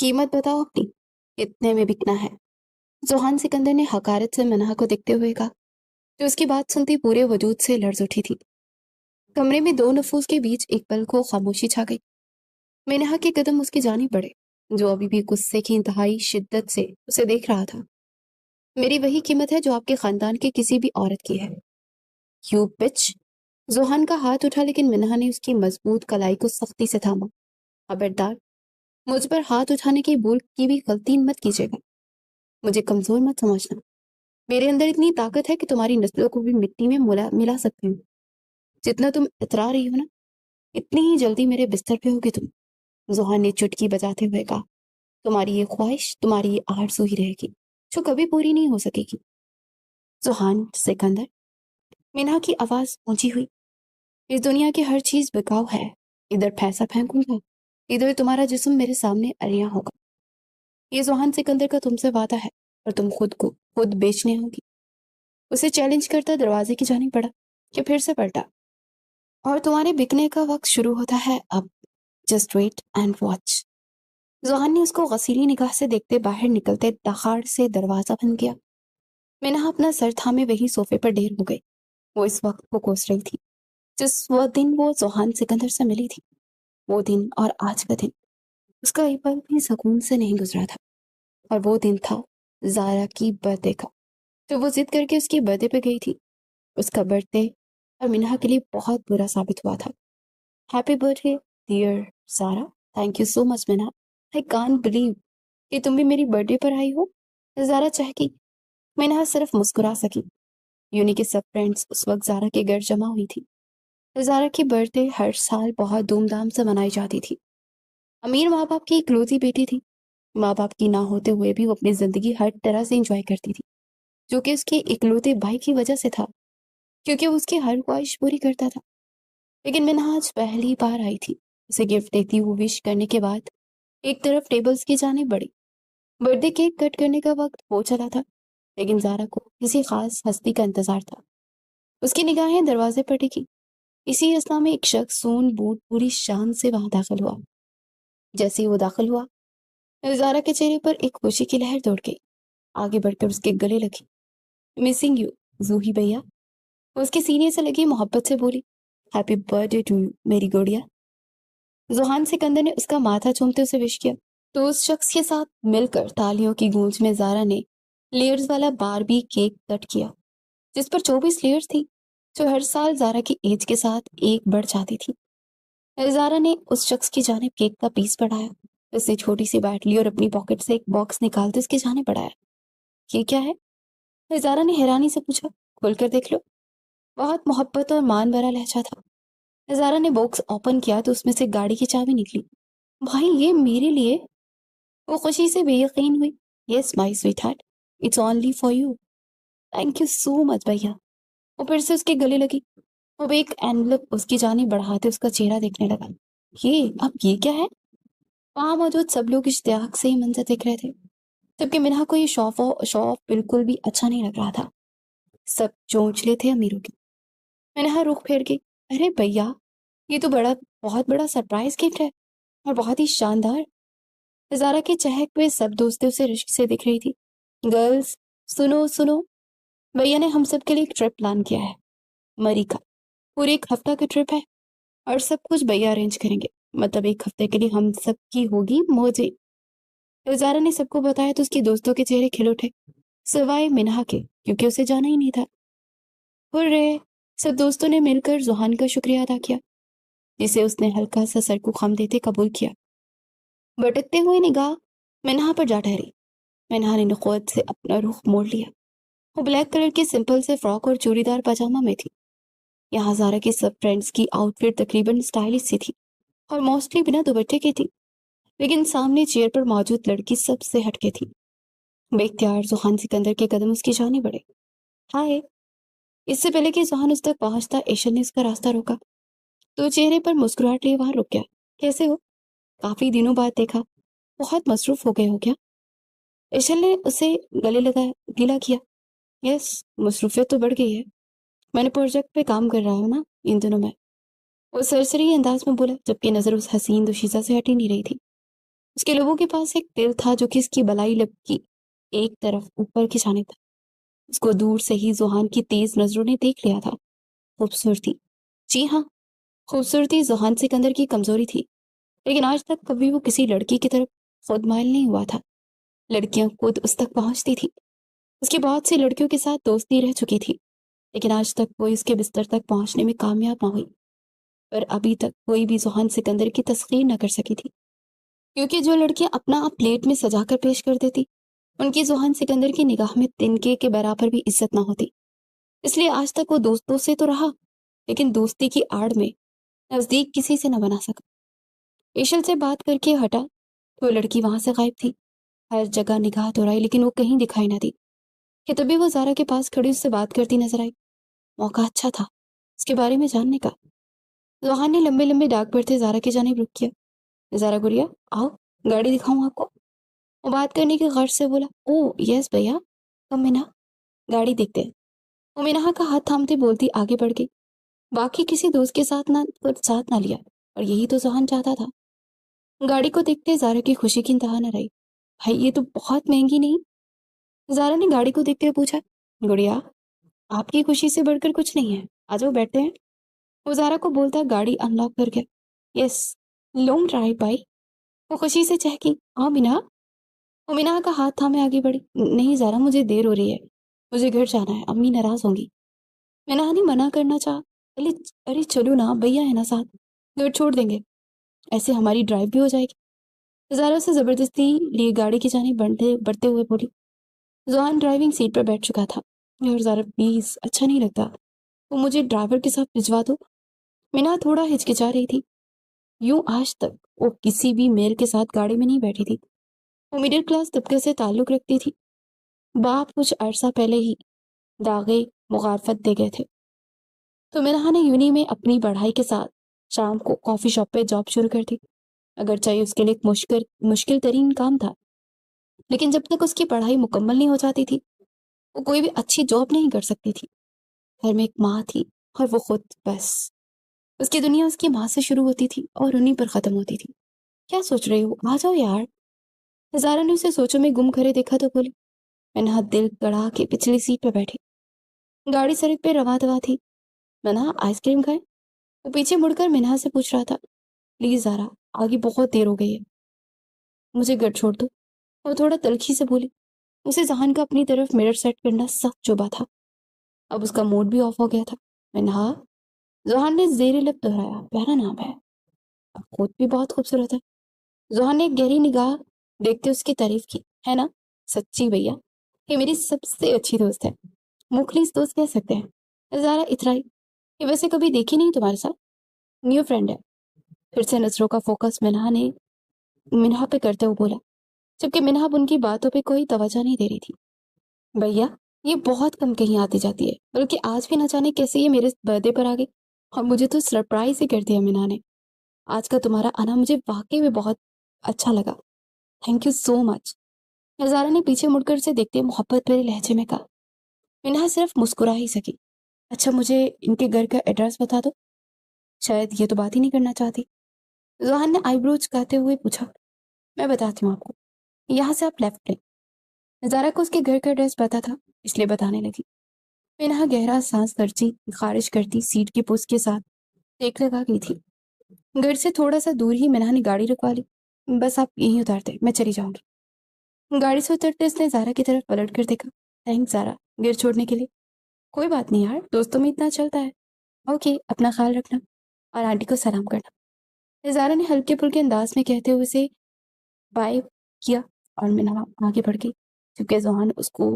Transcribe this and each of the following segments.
कीमत बताओ अपनी, कितने में बिकना है? जोहान सिकंदर ने हकारत से मिनहा को देखते हुए कहा, जो उसकी बात सुनती पूरे वजूद से लर्ज उठी थी। कमरे में दो नफूस के बीच एक पल को खामोशी छा गई। मिनहा के कदम उसकी जानिब बढ़े, जो अभी भी गुस्से की इंतहाई शिद्दत से उसे देख रहा था। मेरी वही कीमत है जो आपके खानदान की किसी भी औरत की है। You beach! जोहान का हाथ उठा, लेकिन मिनहा ने उसकी मजबूत कलाई को सख्ती से थामा। खबरदार, मुझ पर हाथ उठाने की भूल की भी गलती मत कीजिएगा। मुझे कमजोर मत समझना। मेरे अंदर इतनी ताकत है कि तुम्हारी नस्लों को भी मिट्टी में मिला सकती हूँ। जितना तुम इतरा रही हो ना, इतनी ही जल्दी मेरे बिस्तर पे होगी तुम। जोहान ने चुटकी बजाते हुए कहा, तुम्हारी ये ख्वाहिश, तुम्हारी ये आरज़ू ही रहेगी, जो कभी पूरी नहीं हो सकेगी। जोहान सिकंदर, मिन्हा की आवाज ऊंची हुई, इस दुनिया की हर चीज बिकाऊ है। इधर पैसा फेंकूंगा, इधर तुम्हारा जिस्म मेरे सामने अरिया होगा। ये जोहान सिकंदर का तुमसे वादा है, और तुम खुद को खुद बेचने होगी। उसे चैलेंज करता दरवाजे की जानिब बढ़ा कि फिर से पलटा, और तुम्हारे बिकने का वक्त शुरू होता है अब। Just wait and watch. Johan ने उसको गसीली निगाह से देखते बाहर निकलते दहाड़ से दरवाजा बंद किया। मिन्हा अपना सर थामे वही सोफे पर ढेर हो गई। वो इस वक्त को कोस रही थी जिस वो दिन वो जोहान सिकंदर से मिली थी। वो दिन और आज का दिन उसका एक पल भी सुकून से नहीं गुजरा था। और वो दिन था जारा की बर्थडे का, तो वो जिद करके उसकी बर्थडे पे गई थी। उसका बर्थडे और मिन्हा के लिए बहुत बुरा साबित हुआ था। Happy birthday dear Sara. Thank you so much Minha. I can't believe कि तुम भी मेरी बर्थडे पर आई हो। जारा चहकी। मिन्हा सिर्फ मुस्कुरा सकी। यूनी के सब फ्रेंड्स उस वक्त जारा के घर जमा हुई थी। जारा की बर्थडे हर साल बहुत धूमधाम से मनाई जाती थी। अमीर माँ बाप की इकलौती बेटी थी। माँ बाप की ना होते हुए भी वो अपनी जिंदगी हर तरह से एंजॉय करती थी, जो कि उसके इकलौते भाई की वजह से था, क्योंकि वो उसकी हर ख्वाहिश पूरी करता था। लेकिन मिन्हा आज पहली बार आई थी। उसे गिफ्ट देती हुई विश करने के बाद एक तरफ टेबल्स की जाने बढ़ी। बर्थडे केक कट करने का वक्त हो चला था, लेकिन जारा को किसी खास हस्ती का इंतजार था। उसकी निगाहें दरवाजे पर टिकी। इसी अवस्था में एक शख्स सून बूट पूरी शान से वहां दाखिल हुआ। जैसे ही वो दाखिल हुआ, जारा के चेहरे पर एक खुशी की लहर दौड़ गई। आगे बढ़कर उसके गले लगी। मिसिंग यू जूही भैया। वो उसके सीने से लगी मोहब्बत से बोली, हैप्पी बर्थडे टू यू मेरी गुड़िया। जोहान सिकंदर ने उसका माथा चूमते उसे विश किया, तो उस शख्स के साथ मिलकर तालियों की गूंज में जारा ने लेयर्स वाला बारबी केक कट किया, जिस पर 24 लेयर्स थी, जो हर साल जारा की एज के साथ एक बढ़ जाती थी। जारा ने उस शख्स की जानिब केक का पीस बढ़ाया। उसने छोटी सी बैट ली और अपनी पॉकेट से एक बॉक्स निकालते उसके जानिब बढ़ाया। ये क्या है? जारा ने हैरानी से पूछा। खोलकर देख लो। बहुत मोहब्बत और मान भरा लहजा था। जारा ने बॉक्स ओपन किया तो उसमें से गाड़ी की चाबी निकली। भाई, ये मेरे लिए? वो खुशी से बेयकीन हुई। Yes my sweet heart, it's only for you. Thank you so much भैया। वो फिर से उसके गले लगी। वो एक एनवलप उसकी जानिब बढ़ाते उसका चेहरा देखने लगा। ये क्या है? वहां मौजूद सब लोग इश्तियाक से ही मंजर देख रहे थे, जबकि मिन्हा को ये शो ऑफ बिल्कुल भी अच्छा नहीं लग रहा था। सब चोंचले थे अमीरों की। मिन्हा रुख फेर गई। अरे भैया, ये तो बहुत बड़ा सरप्राइज गिफ्ट है, और बहुत ही शानदार। जारा की चहक में सब दोस्तें उसे रिश्क से दिख रही थी। गर्ल्स, सुनो सुनो, भैया ने हम सब के लिए एक ट्रिप प्लान किया है। मरी का पूरे एक हफ्ता का ट्रिप है, और सब कुछ भैया अरेंज करेंगे। मतलब एक हफ्ते के लिए हम सब की होगी मौजें। जारा ने सबको बताया तो उसकी दोस्तों के चेहरे खिल उठे, सिवाय मिन्हा के, क्योंकि उसे जाना ही नहीं था। हुर्रे! सब दोस्तों ने मिलकर जोहान का शुक्रिया अदा किया, जिसे उसने हल्का सा सर को खम देते कबूल किया। भटकते हुए निगाह मिन्हा पर जा ठहरी। मिन्हा ने नखवत से अपना रुख मोड़ लिया। वो ब्लैक कलर की सिंपल से फ्रॉक और चूड़ीदार पजामा में थी। यहाँ जारा की सब फ्रेंड्स की आउटफिट तकरीबन स्टाइलिश सी थी, और मोस्टली बिना दुपट्टे की थी। लेकिन सामने चेयर पर मौजूद लड़की सबसे हटके थी। बेख्तियार जोहान सिकंदर के कदम उसकी जाने बढ़े। हाय! इससे पहले कि जोहान उस तक पहुंचता, एशन ने उसका रास्ता रोका, तो चेहरे पर मुस्कुराहट लिए वहां रुक गया। कैसे हो? काफी दिनों बाद देखा। बहुत मसरूफ हो गए हो क्या? एशन ने उसे गले लगा गीला किया। यस, मसरूफियत तो बढ़ गई है। मैंने प्रोजेक्ट पे काम कर रहा हूँ ना इन दिनों में। वो सरसरी अंदाज में बोला, जबकि नजर उस हसीन दोशीजा से हटी नहीं रही थी। اس کے لبوں کے پاس ایک تل تھا جو کہ اس کی بلائی لب کی ایک طرف اوپر کھینچانے تھا۔ اس کو دور سے ہی زوہان کی تیز نظروں نے دیکھ لیا تھا۔ خوبصورتی، جی ہاں، خوبصورتی زوہان سکندر کی کمزوری تھی، لیکن آج تک کبھی وہ کسی لڑکی کی طرف خود مائل نہیں ہوا تھا۔ لڑکیاں خود اس تک پہنچتی تھی، اس کی بہت سی لڑکیوں کے ساتھ دوستی رہ چکی تھی، لیکن آج تک کوئی اس کے بستر تک پہنچنے میں کامیاب نہ ہوئی۔ پر ابھی تک کوئی بھی زوہان سکندر کی تسخیر نہ کر سکی تھی، کیونکہ جو لڑکیاں اپنا آپ پلیٹ میں سجا کر پیش کر دیتی ان کی زوہان سکندر کی نگاہ میں تنکے کے برابر بھی عزت نہ ہوتی۔ اس لیے آج تک وہ دوستوں سے تو رہا، لیکن دوستی کی آڑ میں نزدیک کسی سے نہ بنا سکا۔ ایشل سے بات کر کے ہٹا تو لڑکی وہاں سے غائب تھی۔ ہر جگہ نگاہ دوڑائی لیکن وہ کہیں دکھائی نہ دی کہ تبھی وہ زارا کے پاس کھڑی اس سے بات کرتی نظر آئی۔ موقع اچھا تھا اس کے بارے میں جاننے کا۔ زوہان نے لمبے لمبے ڈاک بڑھتے زارا کی جانب رک کیا۔ زارا گڑیا، آؤ گاڑی دکھاؤں آپ کو، وہ بات کرنے کی غرض سے بولا۔ او یس بھیا، کم مینا، گاڑی دیکھتے ہیں۔ وہ مینہا کا ہاتھ تھامتے بولتی آگے بڑھ گئی۔ باقی کسی دوست کے ساتھ نہ لیا، اور یہی تو زوہان چاہتا تھا۔ گاڑی کو دیکھتے زارا کی خوشی کی انتہا نہ رہی۔ بھائی یہ تو بہت مہنگی نہیں؟ زارا نے گاڑی کو دیکھتے ہوئے پوچھا۔ گڑیا، آپ کی خوشی سے بڑھ کر کچھ نہیں ہے، آ جاؤ بیٹھتے ہیں۔ وہ زارا کو بولتا گاڑی انلاک کر گیا۔ یس، لانگ ڈرائیو بھائی، وہ خوشی سے چہکی۔ ہاں مینا، وہ مینا کا ہاتھ تھامے آگے بڑھی۔ نہیں زارا، مجھے دیر ہو رہی ہے، مجھے گھر جانا ہے، امی ناراض ہوں گی۔ مینا نے منع کرنا چاہا۔ ارے چلو نا، بھیا ہے نا ساتھ، گھر چھوڑ دیں گے، ایسے ہماری ڈرائیو بھی ہو جائے گی۔ زارا سے زبردستی لیے گاڑی کی جانب بڑھتے ہوئے بولی۔ زوہان ڈرائیونگ سیٹ پر بیٹھ چکا تھا۔ اور زارا پلیز، اچھا نہیں لگتا، وہ مجھے ڈرائیور کے ساتھ بھجوا دو۔ مینا تھوڑا ہچکچا رہی تھی۔ یوں آج تک وہ کسی بھی میل کے ساتھ گاڑی میں نہیں بیٹھی تھی۔ وہ مڈل کلاس طبقے سے تعلق رکھتی تھی۔ باپ کچھ عرصہ پہلے ہی داغے مغارفت دے گئے تھے، تو مینا نے یونی میں اپنی پڑھائی کے ساتھ شام کو کافی شاپ پہ جاب شروع کر دی۔ اگرچہ اس کے لیے ایک مشکل ترین کام تھا، لیکن جب تک اس کی پڑھائی مکمل نہیں ہو جاتی تھی وہ کوئی بھی اچھی جاب نہیں کر سکتی تھی۔ گھر میں ایک ماں تھی، اور وہ خود، بس اس کی دنیا اس کی ماں سے شروع ہوتی تھی اور انہیں پر ختم ہوتی تھی۔ کیا سوچ رہی ہو، آ جاؤ یار۔ زارا نے اسے سوچوں میں گم کھڑے دیکھا تو بولی۔ منہا دل گڑا کے پچھلی سیٹ پہ بیٹھی۔ گاڑی سڑک پہ رواں دوا تھی۔ منہا آئس کریم کھائے؟ وہ پیچھے مڑ کر منہا سے پوچھ رہا تھا۔ پلیز زارا، آگے بہت دیر ہو گئی ہے، مجھے گھر چھوڑ دو، وہ تھوڑا تلخی سے بولی۔ اسے ذہن کا اپنی طرف مرر سیٹ کرنا سخت چبھا تھا۔ اب اس کا موڈ بھی آف ہو گیا تھا۔ منہا، ذہن نے زیر لب دہرایا، پیارا نام ہے، اب خود بھی بہت خوبصورت ہے۔ ذہن نے ایک گہری نگاہ دیکھتے اس کی تعریف کی۔ ہے نا؟ سچی بھیا، یہ میری سب سے اچھی دوست ہے، مخلص دوست کہہ سکتے ہیں۔ زارا اترائی۔ یہ ویسے کبھی دیکھی نہیں تمہارے ساتھ، نیو فرینڈ ہے۔ پھر سے نظروں کا فوکس منہا پہ کرتے ہوئے بولا، جبکہ منہا ان کی باتوں پہ کوئی توجہ نہیں دے رہی تھی۔ بھیا، یہ بہت کم کہیں آتی جاتی ہے، بلکہ آج بھی نہ جانے کیسے یہ میرے برتھ ڈے پر آ گئی، اور مجھے تو سرپرائز ہی کر دیا منہا نے۔ آج کا تمہارا آنا مجھے واقعی میں بہت اچھا لگا، تھینک یو سو مچ۔ زارا نے پیچھے مڑ کر سے دیکھتے محبت بھرے لہجے میں کہا۔ منہا صرف مسکرا ہی سکی۔ اچھا مجھے ان کے گھر کا ایڈریس بتا دو، شاید یہ تو بات ہی نہیں کرنا چاہتی۔ ذوحان نے آئی برو چکاتے ہوئے پوچھا۔ میں بتاتی ہوں آپ کو، یہاں سے آپ لیفٹ لیں۔ زارا کو اس کے گھر کا ایڈریس پتا تھا، اس لیے بتانے لگی۔ منہا گہرا سانس درچی خارج کرتی سیٹ کی پوست کے ساتھ ٹیک لگا گئی تھی۔ گھر سے تھوڑا سا دور ہی منہا نے گاڑی رکوا لی۔ بس آپ یہیں اتارتے، میں چلی جاؤں گی۔ گاڑی سے اترتے اس نے زارا کی طرف پلٹ کر دیکھا۔ تھینکس زارا، گھر چھوڑنے کے لیے۔ کوئی بات نہیں یار، دوستوں میں اتنا چلتا ہے۔ اوکے، اپنا خیال رکھنا، اور آنٹی کو سلام کرنا۔ زارا نے ہلکے پھلکے انداز میں کہتے ہوئے اسے بائے کیا، اور منہا آگے بڑھ گئی، کیونکہ ذوحان اس کو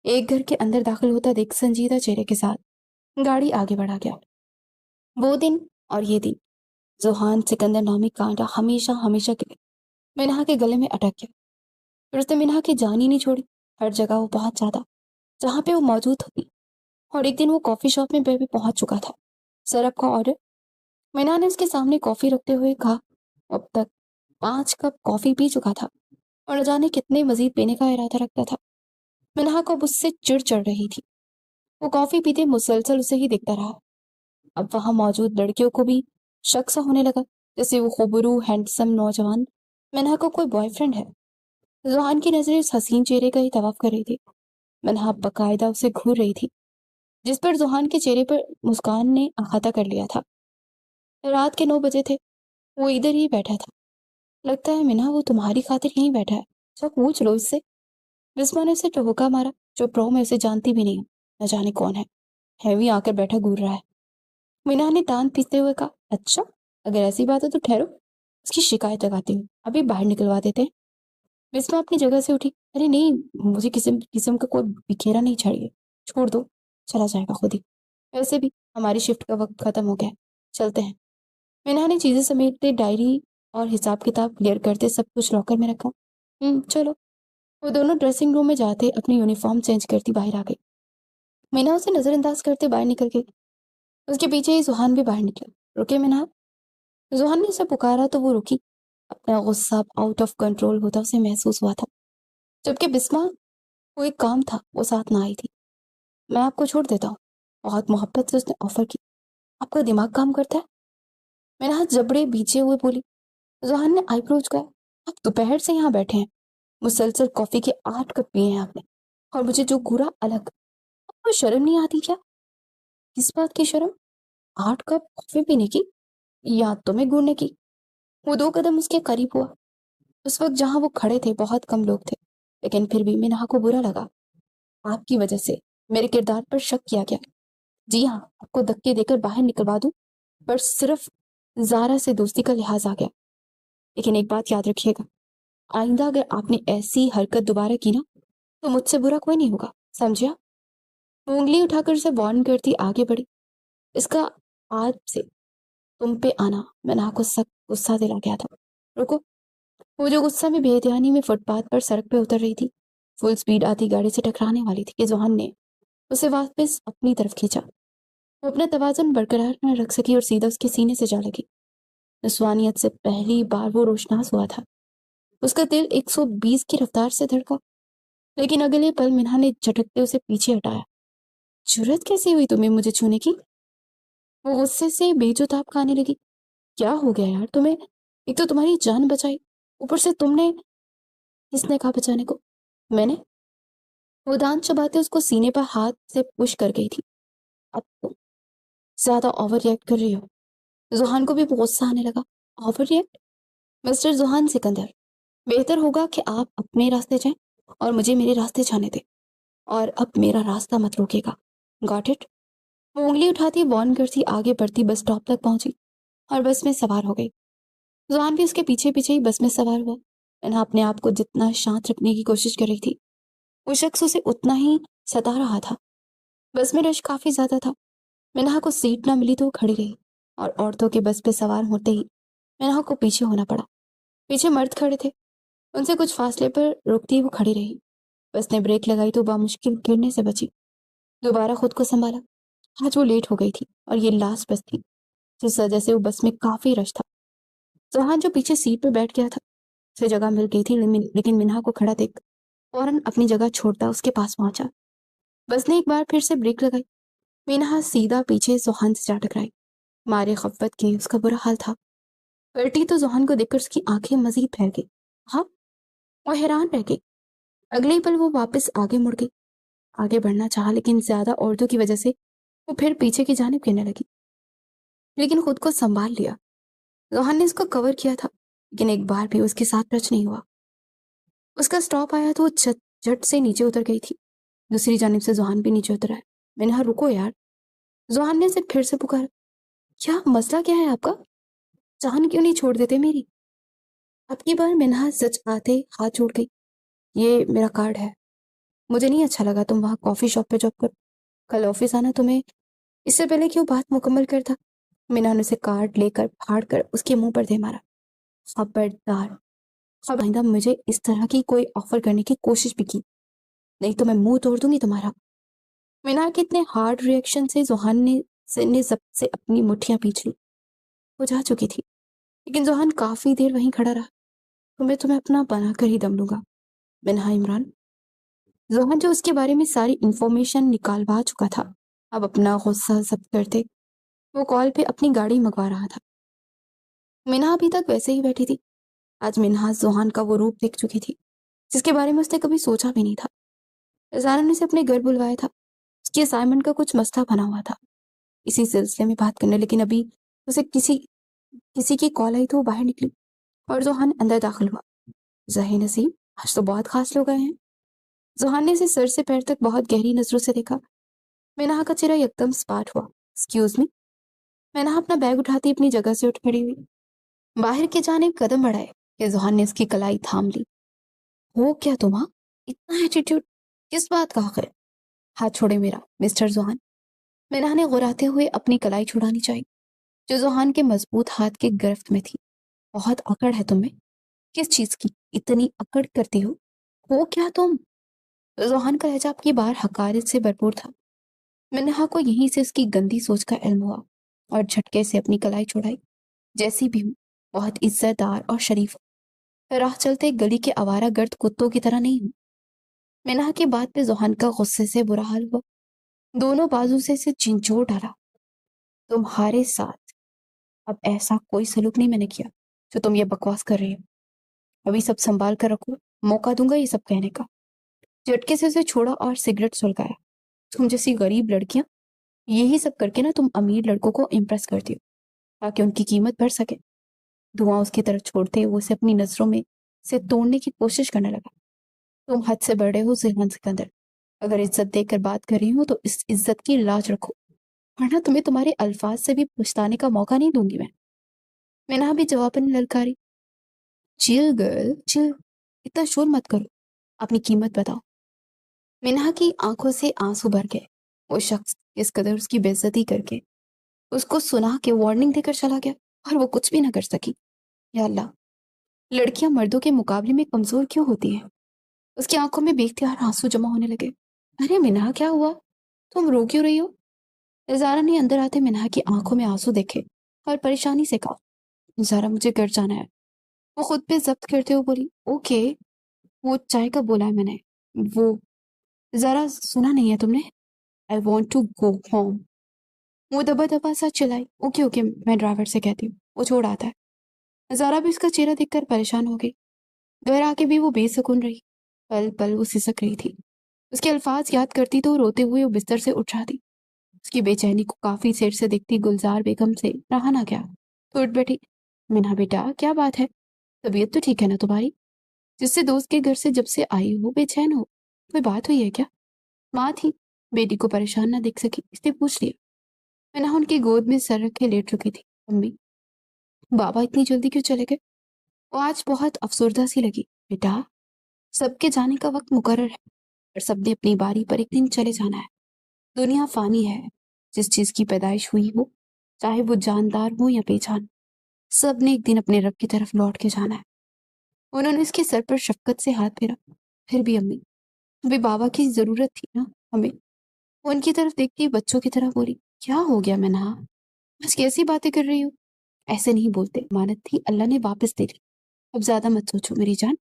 ایک گھر کے اندر داخل ہوتا دیکھ سنجیدہ چہرے کے ساتھ گاڑی آگے بڑھا گیا۔ وہ دن اور یہ دن، ذوحان سکندر نامی کانٹا ہمیشہ ہمیشہ کے لیے منہا کے گلے میں اٹک گیا۔ پھر اس نے منہا کی جان ہی نہیں چھوڑی، ہر جگہ وہ پہنچ جاتا جہاں پہ وہ موجود ہوتی۔ اور ایک دن وہ کافی شاپ میں بھی پہنچ چکا تھا۔ سر آپ کا آرڈر؟ منہا نے اس کے سامنے کافی رکھتے ہوئے کہا۔ اب تک 5 کپ کافی پی چکا تھا، اور نہ جانے کتنے مزید پینے کا ارادہ رکھتا تھا۔ منہا کو اب اس سے چڑ چڑھ رہی تھی۔ وہ کافی پیتے مسلسل اسے ہی دیکھتا رہا۔ اب وہاں موجود لڑکیوں کو بھی شک سا ہونے لگا، جیسے وہ خوبرو ہینڈسم نوجوان मिनहा को कोई बॉयफ्रेंड है? जोहान की नजरें इस हसीन चेहरे का ही तवाफ कर रही थी। मिनहा बकायदा उसे घूर रही थी, जिस पर जोहान के चेहरे पर मुस्कान ने अहाता कर लिया था। रात के 9 बजे थे। वो इधर ही बैठा था। लगता है मिनहा वो तुम्हारी खातिर यहीं बैठा है। अच्छा पूछ लो इससे। बिस्मा ने उसे टहोका मारा। जो प्रो में उसे जानती भी नहीं हूँ, न जाने कौन है भी आकर बैठा घूर रहा है। मीना ने दांत पीसते हुए कहा, अच्छा अगर ऐसी बात है तो ठहरो, उसकी शिकायत लगाती हूँ, अभी बाहर निकलवा देते हैं। बिस्मा अपनी जगह से उठी। अरे नहीं, मुझे किस्म किस्म का कोई बिखेरा नहीं चाहिए, छोड़ दो, चला जाएगा खुद ही। वैसे भी हमारी शिफ्ट का वक्त खत्म हो गया है, चलते हैं। मीना ने चीजें समेटते, डायरी और हिसाब किताब क्लियर करते सब कुछ लॉकर में रखा। चलो। वो दोनों ड्रेसिंग रूम में जाते अपनी यूनिफॉर्म चेंज करती बाहर आ गई। मीना उसे नजरअंदाज करते बाहर निकल गई। उसके पीछे ही सुहान भी बाहर निकला। रुके मीना। जुहान ने उसे पुकारा तो वो रुकी। अपना गुस्सा आउट ऑफ कंट्रोल होता उसे महसूस हुआ था। जबकि बिस्मा को एक काम था, वो साथ ना आई थी। मैं आपको छोड़ देता हूँ, बहुत मोहब्बत से उसने ऑफर की। आपका दिमाग काम करता है? मेरा हाथ जबड़े बीचे हुए बोली। जुहान ने आईब्रो उचकाया। आप दोपहर से यहाँ बैठे हैं, मुसलसल कॉफी के 8 कप पिए हैं आपने, और मुझे जो घूरा अलग। आपको शर्म नहीं आती क्या? किस बात की शर्म? 8 कप कॉफी पीने की या तुम्हें घूरने की? वो 2 कदम उसके करीब हुआ। उस वक्त जहां वो खड़े थे बहुत कम लोग थे, लेकिन फिर भी मिनहा को बुरा लगा। आपकी वजह से मेरे किरदार पर शक किया गया। जी हाँ, आपको धक्के देकर बाहर निकलवा दूं, पर सिर्फ जारा से दोस्ती का लिहाज आ गया। लेकिन एक बात याद रखिएगा, आइंदा अगर आपने ऐसी हरकत दोबारा की ना, तो मुझसे बुरा कोई नहीं होगा, समझिया? वो उंगली उठाकर उसे वार्न करती आगे बढ़ी। इसका आज से तुम पे आना मिनहा को सख्त गुस्सा दिला गया था। रुको। वो जो गुस्सा में बेध्यानी में फुटपाथ पर सड़क पे उतर रही थी, फुल स्पीड आती गाड़ी से टकराने वाली थी कि जोहान ने उसे वापस अपनी तरफ खींचा। वो अपना तवाज़ुन बरकरार न रख सकी और सीधा उसके सीने से जा लगी। नस्वानियत से पहली बार वो रोशनास हुआ था। उसका दिल 120 की रफ्तार से धड़का। लेकिन अगले पल मिन्हा ने झटकते उसे पीछे हटाया। जुर्रत कैसी हुई तुम्हें मुझे छूने की? वो गुस्से से बेजुबान खाने लगी। क्या हो गया यार तुम्हें? एक तो तुम्हारी जान बचाई, ऊपर से तुमने। किसने कहा बचाने को? मैंने। वो दांत चबाते उसको सीने पर हाथ से पुश कर गई थी। अब तुम ज्यादा ओवर रिएक्ट कर रही हो। जुहान को भी गुस्सा आने लगा। Over react? मिस्टर जुहान सिकंदर, बेहतर होगा कि आप अपने रास्ते जाएं और मुझे मेरे रास्ते जाने दें, और अब मेरा रास्ता मत रोकेगा। Got it? वो उंगली उठाती वॉर्न करती आगे बढ़ती बस स्टॉप तक पहुंची और बस में सवार हो गई। जुहान भी उसके पीछे पीछे ही बस में सवार हुआ। मैंने अपने आप को जितना शांत रखने की कोशिश कर रही थी, वो शख्स उसे उतना ही सता रहा था। बस में रश काफी ज्यादा था। मिनहा को सीट ना मिली तो वो खड़ी रही, और औरतों के बस पे सवार होते ही मिनहा को पीछे होना पड़ा। पीछे मर्द खड़े थे, उनसे कुछ फासले पर रुकती वो खड़ी रही। बस ने ब्रेक लगाई तो बामुश्किल गिरने से बची। दोबारा खुद को संभाला। आज वो लेट हो गई थी और ये लास्ट बस थी, जिस वजह से वो बस में काफी रश था। जहां जो पीछे सीट पर बैठ गया था, उसे जगह मिल गई थी, लेकिन मिनहा को खड़ा देख फौरन अपनी जगह छोड़ता उसके पास पहुंचा। बस ने एक बार फिर से ब्रेक लगाई। मिनहा सीधा पीछे जोहान से जा टकराई। मारे खफ्फत के उसका बुरा हाल था। पलटी तो जोहान को देखकर उसकी आंखें मजीद फैल गई। हाँ, वो हैरान रह गई। अगले ही पल वो वापस आगे मुड़ गई। आगे बढ़ना चाहा, लेकिन ज्यादा औरतों की वजह से वो फिर पीछे की जानिब गिरने लगी, लेकिन खुद को संभाल लिया। जोहान ने उसको कवर किया था, लेकिन एक बार भी उसके साथ टच नहीं हुआ। उसका स्टॉप आया तो वो झट से नीचे उतर गई थी। दूसरी जानिब से जोहान भी नीचे उतरा है। मैंने रुको यार। जोहान ने उसे फिर से पुकारा। क्या मसला क्या है आपका? जान क्यों नहीं छोड़ देते मेरी? अब की बार मिनहा सच आते हाथ जोड़ गई। ये मेरा कार्ड है। मुझे नहीं अच्छा लगा तुम वहां कॉफी शॉप पे जॉब कर। कल ऑफिस आना तुम्हें। इससे पहले कि वो बात मुकम्मल करता, मिनहा ने उसे कार्ड लेकर फाड़ कर उसके मुंह पर दे मारा। खबरदार, अब आइंदा मुझे इस तरह की कोई ऑफर करने की कोशिश भी की, नहीं तो मैं मुंह तोड़ दूंगी तुम्हारा। मिनहा के इतने हार्ड रिएक्शन से जोहान ने जब से अपनी मुट्ठियां पीछ ली। वो जा चुकी थी, लेकिन जोहान काफी देर वहीं खड़ा रहा। तुम्हें अपना बना कर ही दम लूंगा मिनहा इमरान। जोहन जो उसके बारे में सारी इंफॉर्मेशन निकालवा चुका था, अब अपना गुस्सा जब्त करते वो कॉल पे अपनी गाड़ी मंगवा रहा था। मिनहा अभी तक वैसे ही बैठी थी। آج منहाज जोहान का वो रूप देख चुकी थी जिसके बारे में उसने कभी सोचा भी नहीं था। ज़ारा ने उसे अपने घर बुलवाया था। उसकी असाइनमेंट का कुछ मसला बना हुआ था, इसी सिलसिले में बात करने, लेकिन अभी उसे किसी किसी की कॉल आई तो वो बाहर निकली और जोहान अंदर दाखिल हुआ। ज़ही नसीब, आज तो बहुत खास लोग आए हैं। जोहान ने इसे सर से पैर तक बहुत गहरी नजरों से देखा। मिनाहा का चेहरा एकदम स्पाट हुआ। Excuse me. मिनाहा अपना बैग उठाती अपनी जगह से उठ खड़ी हुई। बाहर की जानिब कदम बढ़ाए कि जोहान ने उसकी कलाई थाम ली। हो क्या तुम्हारा इतना एटीट्यूड, किस बात का आखिर? हाथ छोड़े मेरा मिस्टर जोहान। मिनाहा ने गुर्राते हुए अपनी कलाई छुड़ानी चाहिए जो जोहान के मजबूत हाथ के गिरफ्त में थी। बहुत अकड़ है तुम्हें, किस चीज की इतनी अकड़ करती हो क्या तुम? जोहान का लहजा आपकी बार हकारत से भरपूर था। मिन्हा को यहीं से उसकी गंदी सोच का इल्म हुआ और झटके से अपनी कलाई छुड़ाई। जैसी भी हूँ, बहुत इज्जतदार और शरीफ हूँ। राह चलते गली के आवारा गर्द कुत्तों की तरह नहीं हूँ। मिन्हा की बात पे जोहान का गुस्से से बुरा हाल हुआ। दोनों बाजू से इसे झिंझोर डाला। तुम्हारे साथ अब ऐसा कोई सलूक नहीं मैंने किया जो तुम ये बकवास कर रही हो। अभी सब संभाल कर रखो, मौका दूंगा ये सब कहने का। झटके से उसे छोड़ा और सिगरेट सुलगाया। तुम जैसी गरीब लड़कियां यही सब करके ना तुम अमीर लड़कों को इम्प्रेस करती हो ताकि उनकी कीमत बढ़ सके। धुआं उसकी तरफ छोड़ते वो उसे अपनी नजरों में से तोड़ने की कोशिश करने लगा। तुम हद से बढ़ रहे हो जिलहन सिकंदर। अगर इज्जत देकर बात कर रही हो तो इस इज्जत की लाज रखो, वरना तुम्हें तुम्हारे अल्फाज से भी पछताने का मौका नहीं दूंगी मैं। मैंने भी जवाबन ललकारी। चिल गर्ल चिल, इतना शोर मत करो, अपनी कीमत बताओ। मिन्हा की आंखों से आंसू भर गए। वो शख्स इस कदर उसकी बेइज्जती करके उसको सुना के वार्निंग देकर चला गया और वो कुछ भी ना कर सकी। या अल्लाह, लड़कियां मर्दों के मुकाबले में कमजोर क्यों होती हैं? उसकी आंखों में बेख्तियार आंसू जमा होने लगे। अरे मिन्हा, क्या हुआ? तुम रो क्यों रही हो? ज़ारा ने अंदर आते मिन्हा की आंखों में आंसू देखे और परेशानी से कहा, ज़ारा मुझे घर जाना है। वो खुद पे जब्त करते हुए बोली, ओके। वो चाय का बोला है मैंने। वो ज़रा सुना नहीं है तुमने? I want to go home. वो दबा दबा सा चिल्लाई, ओके ओके मैं ड्राइवर से कहती हूँ, वो छोड़ आता है। ज़ारा भी उसका चेहरा देखकर परेशान हो गई। घर आके भी वो बेसुकून रही। पल पल वो सिसक रही थी। उसके अल्फाज याद करती तो रोते हुए वो बिस्तर से उठ जाती। उसकी बेचैनी को काफी देर से देखती गुलजार बेगम से रहा ना गया तो उठ बैठी। मिन्हा बेटा, क्या बात है? तबीयत तो ठीक है ना तुम्हारी? जिससे दोस्त के घर से जब से आई हो बेचैन हो, कोई बात हुई है क्या? माँ थी, बेटी को परेशान ना देख सकी इसलिए पूछ लिया। मिन्हा उनकी गोद में सर रखे लेट चुकी थी। अम्मी, बाबा इतनी जल्दी क्यों चले गए? वो आज बहुत अफसरदा सी लगी। बेटा, सबके जाने का वक्त मुकर्रर है और सबने अपनी बारी पर एक दिन चले जाना है। दुनिया फानी है। जिस चीज की पैदाइश हुई हो, चाहे वो जानदार हो या बेजान, सब ने एक दिन अपने रब की तरफ लौट के जाना है। उन्होंने उसके सर पर शफकत से हाथ फेरा। फिर भी अम्मी, अभी बाबा की जरूरत थी ना हमें। वो उनकी तरफ देखती हुई बच्चों की तरह बोली, क्या हो गया मैनहा? बस कैसी बातें कर रही हो? ऐसे नहीं बोलते, अमानत थी, अल्लाह ने वापस दे दी। अब ज्यादा मत सोचो मेरी जान।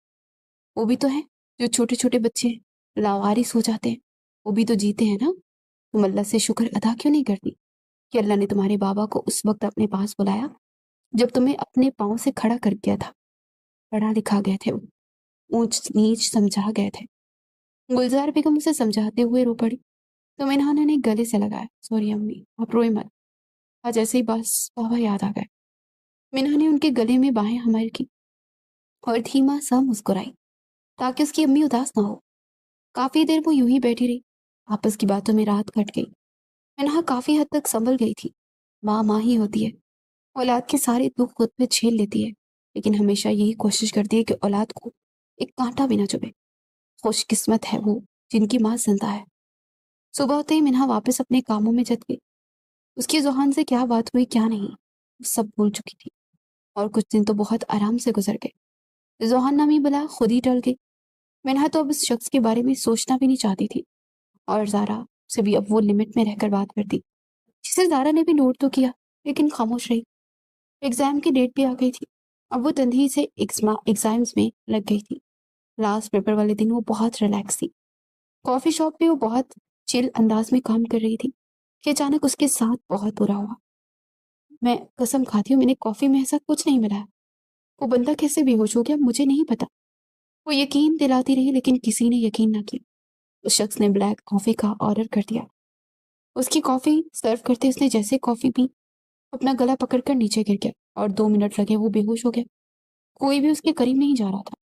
वो भी तो है जो छोटे छोटे बच्चे हैं, लावारिस हो जाते हैं, वो भी तो जीते हैं ना। तुम अल्लाह से शुक्र अदा क्यों नहीं करती कि अल्लाह ने तुम्हारे बाबा को उस वक्त अपने पास बुलाया जब तुम्हें अपने पाँव से खड़ा कर दिया था। पढ़ा लिखा गए थे वो, ऊंच नीच समझा गए थे। गुलजार बेगम उसे समझाते हुए रो पड़ी तो इन्होंने ने गले से लगाया, सॉरी अम्मी, आप रोए मत। आज ऐसे ही बस बाबा याद आ गए। मिन्हा ने उनके गले में बाहें हमारी की और धीमा सा मुस्कुराई ताकि उसकी अम्मी उदास ना हो। काफी देर वो यूं ही बैठी रही। आपस की बातों में रात कट गई। मिन्हा काफी हद तक संभल गई थी। माँ माँ ही होती है, औलाद के सारे दुख खुद पे झेल लेती है, लेकिन हमेशा यही कोशिश करती है कि औलाद को एक कांटा भी ना चुभे। खुशकिस्मत है वो जिनकी माँ जिंदा है। सुबह होते ही मिन्हा वापस अपने कामों में जत गई। उसकी जुहान से क्या बात हुई क्या नहीं, वो सब भूल चुकी थी। और कुछ दिन तो बहुत आराम से गुजर गए। जुहान नामी बला खुद ही टल गई। मिन्हा तो अब इस शख्स के बारे में सोचना भी नहीं चाहती थी और जारा से भी अब वो लिमिट में रहकर बात करती, जिसे जारा ने भी नोट तो किया लेकिन खामोश रही। एग्जाम की डेट भी आ गई थी। अब वो तंदही से एग्जाम्स में लग गई थी। लास्ट पेपर वाले दिन वो बहुत रिलैक्स थी। कॉफी शॉप पे वो बहुत चिल अंदाज में काम कर रही थी कि अचानक उसके साथ बहुत बुरा हुआ। मैं कसम खाती हूँ मैंने कॉफी में ऐसा कुछ नहीं मिलाया। वो बंदा कैसे बेहोश हो गया मुझे नहीं पता। वो यकीन दिलाती रही लेकिन किसी ने यकीन ना किया। उस शख्स ने ब्लैक कॉफी का ऑर्डर कर दिया। उसकी कॉफी सर्व करते उसने जैसे कॉफी पी, अपना गला पकड़कर नीचे गिर गया और 2 मिनट लगे वो बेहोश हो गया। कोई भी उसके करीब नहीं जा रहा था।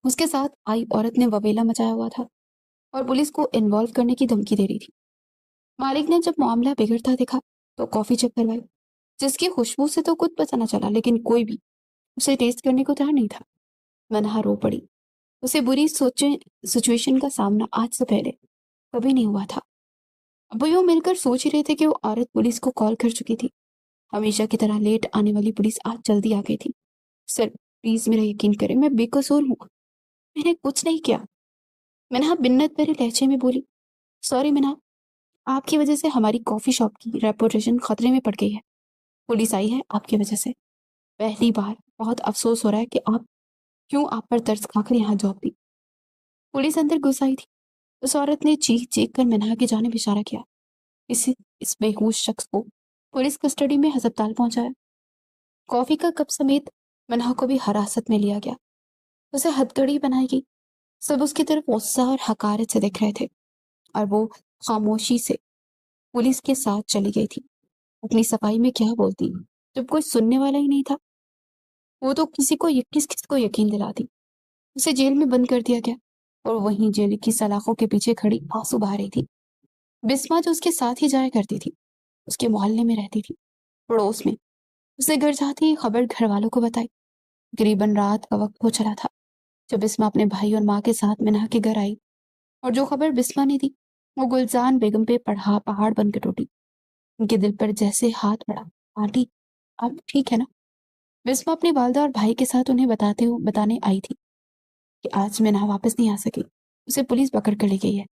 उसके साथ आई औरत ने ववेला मचाया हुआ था और पुलिस को इन्वॉल्व करने की धमकी दे रही थी। मालिक ने जब मामला बिगड़ता देखा तो कॉफी चेक करवाई, जिसकी खुशबू से तो कुछ पता न चला लेकिन कोई भी उसे टेस्ट करने को तैयार नहीं था। मनहा रो पड़ी। उसे बुरी सोचे सिचुएशन का सामना आज से पहले कभी नहीं हुआ था। अब वो मिलकर सोच ही रहे थे कि वो औरत पुलिस को कॉल कर चुकी थी। हमेशा की तरह लेट आने वाली पुलिस आज जल्दी आ गई थी। सर प्लीज मेरा यकीन करें, मैं बेकसूर हूँ, मैंने कुछ नहीं किया। मिनहा बिन्नत भरे लहजे में बोली, सॉरी मिनहा, आपकी वजह से हमारी कॉफी शॉप की रेपुटेशन खतरे में पड़ गई है। पुलिस आई है आपकी वजह से। पहली बार बहुत अफसोस हो रहा है कि आप पर तरस खाकर यहाँ जॉब दी। पुलिस अंदर घुस आई थी। उस औरत ने चीख चीख कर मिनहा की जानिब इशारा किया। इस बेहोश शख्स को पुलिस कस्टडी में अस्पताल पहुंचाया। कॉफी का कप समेत मिनहा को भी हिरासत में लिया गया। उसे हथकड़ी बनाई गई। सब उसकी तरफ गुस्सा और हकारत से देख रहे थे और वो खामोशी से पुलिस के साथ चली गई थी। अपनी सफाई में क्या बोलती जब कोई सुनने वाला ही नहीं था। वो तो किस किस को यकीन दिलाती। उसे जेल में बंद कर दिया गया और वहीं जेल की सलाखों के पीछे खड़ी आंसू बहा रही थी। बिस्मा जो उसके साथ ही जाया करती थी, उसके मोहल्ले में रहती थी, पड़ोस में। उसने घर जाते ही खबर घर वालों को बताई। करीबन रात का वक्त हो चला था जब बिस्मा अपने भाई और माँ के साथ मिनहा के घर आई और जो खबर बिस्मा ने दी वो गुलजान बेगम पे पहाड़ बन के टूटी। उनके दिल पर जैसे हाथ पड़ा। आंटी, आप ठीक है ना? बिस्मा अपनी वालदा और भाई के साथ उन्हें बताने आई थी कि आज मिनहा वापस नहीं आ सकी। उसे पुलिस पकड़ कर ले गई है।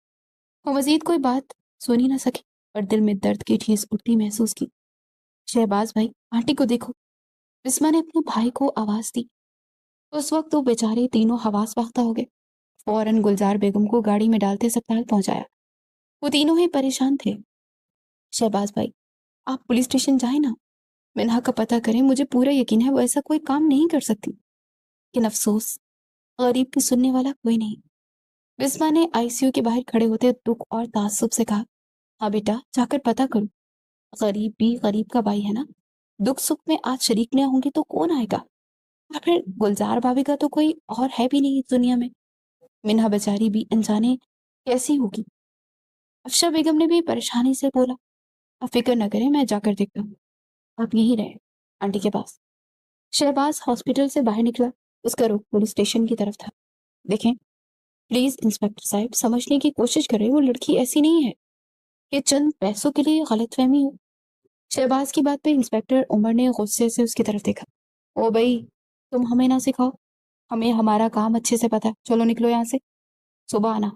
वो मजीद कोई बात सुन ही ना सकी और दिल में दर्द की ठेस उठती महसूस की। शहबाज भाई, आंटी को देखो। बिस्मा ने अपने भाई को आवाज दी। उस वक्त वो बेचारे तीनों हवास बाख्ता हो गए। फौरन गुलजार बेगम को गाड़ी में डालते अस्पताल पहुंचाया। वो तीनों ही परेशान थे। शहबाज भाई, आप पुलिस स्टेशन जाए ना, मिनहा का पता करें। मुझे पूरा यकीन है वो ऐसा कोई काम नहीं कर सकती, लेकिन अफसोस गरीब की सुनने वाला कोई नहीं। बिस्मा ने आईसीयू के बाहर खड़े होते दुख और ताज्जुब से कहा, हाँ बेटा, जाकर पता करो। गरीब भी गरीब का भाई है ना। दुख सुख में आज शरीक न होंगे तो कौन आएगा? और फिर गुलजार भाभी का तो कोई और है भी नहीं इस दुनिया में। मिनहा बेचारी भी अनजाने कैसी होगी। अफशा बेगम ने भी परेशानी से बोला, आप फिक्र न करें, मैं जाकर देखता हूँ, आप यहीं रहे आंटी के पास। शहबाज हॉस्पिटल से बाहर निकला। उसका रुख पुलिस स्टेशन की तरफ था। देखें प्लीज इंस्पेक्टर साहब, समझने की कोशिश करें, वो लड़की ऐसी नहीं है कि चंद पैसों के लिए गलतफहमी हो। शहबाज की बात पे इंस्पेक्टर उमर ने गुस्से से उसकी तरफ देखा। ओ भाई, तुम हमें ना सिखाओ, हमें हमारा काम अच्छे से पता है, चलो निकलो यहाँ से। सुबह आना।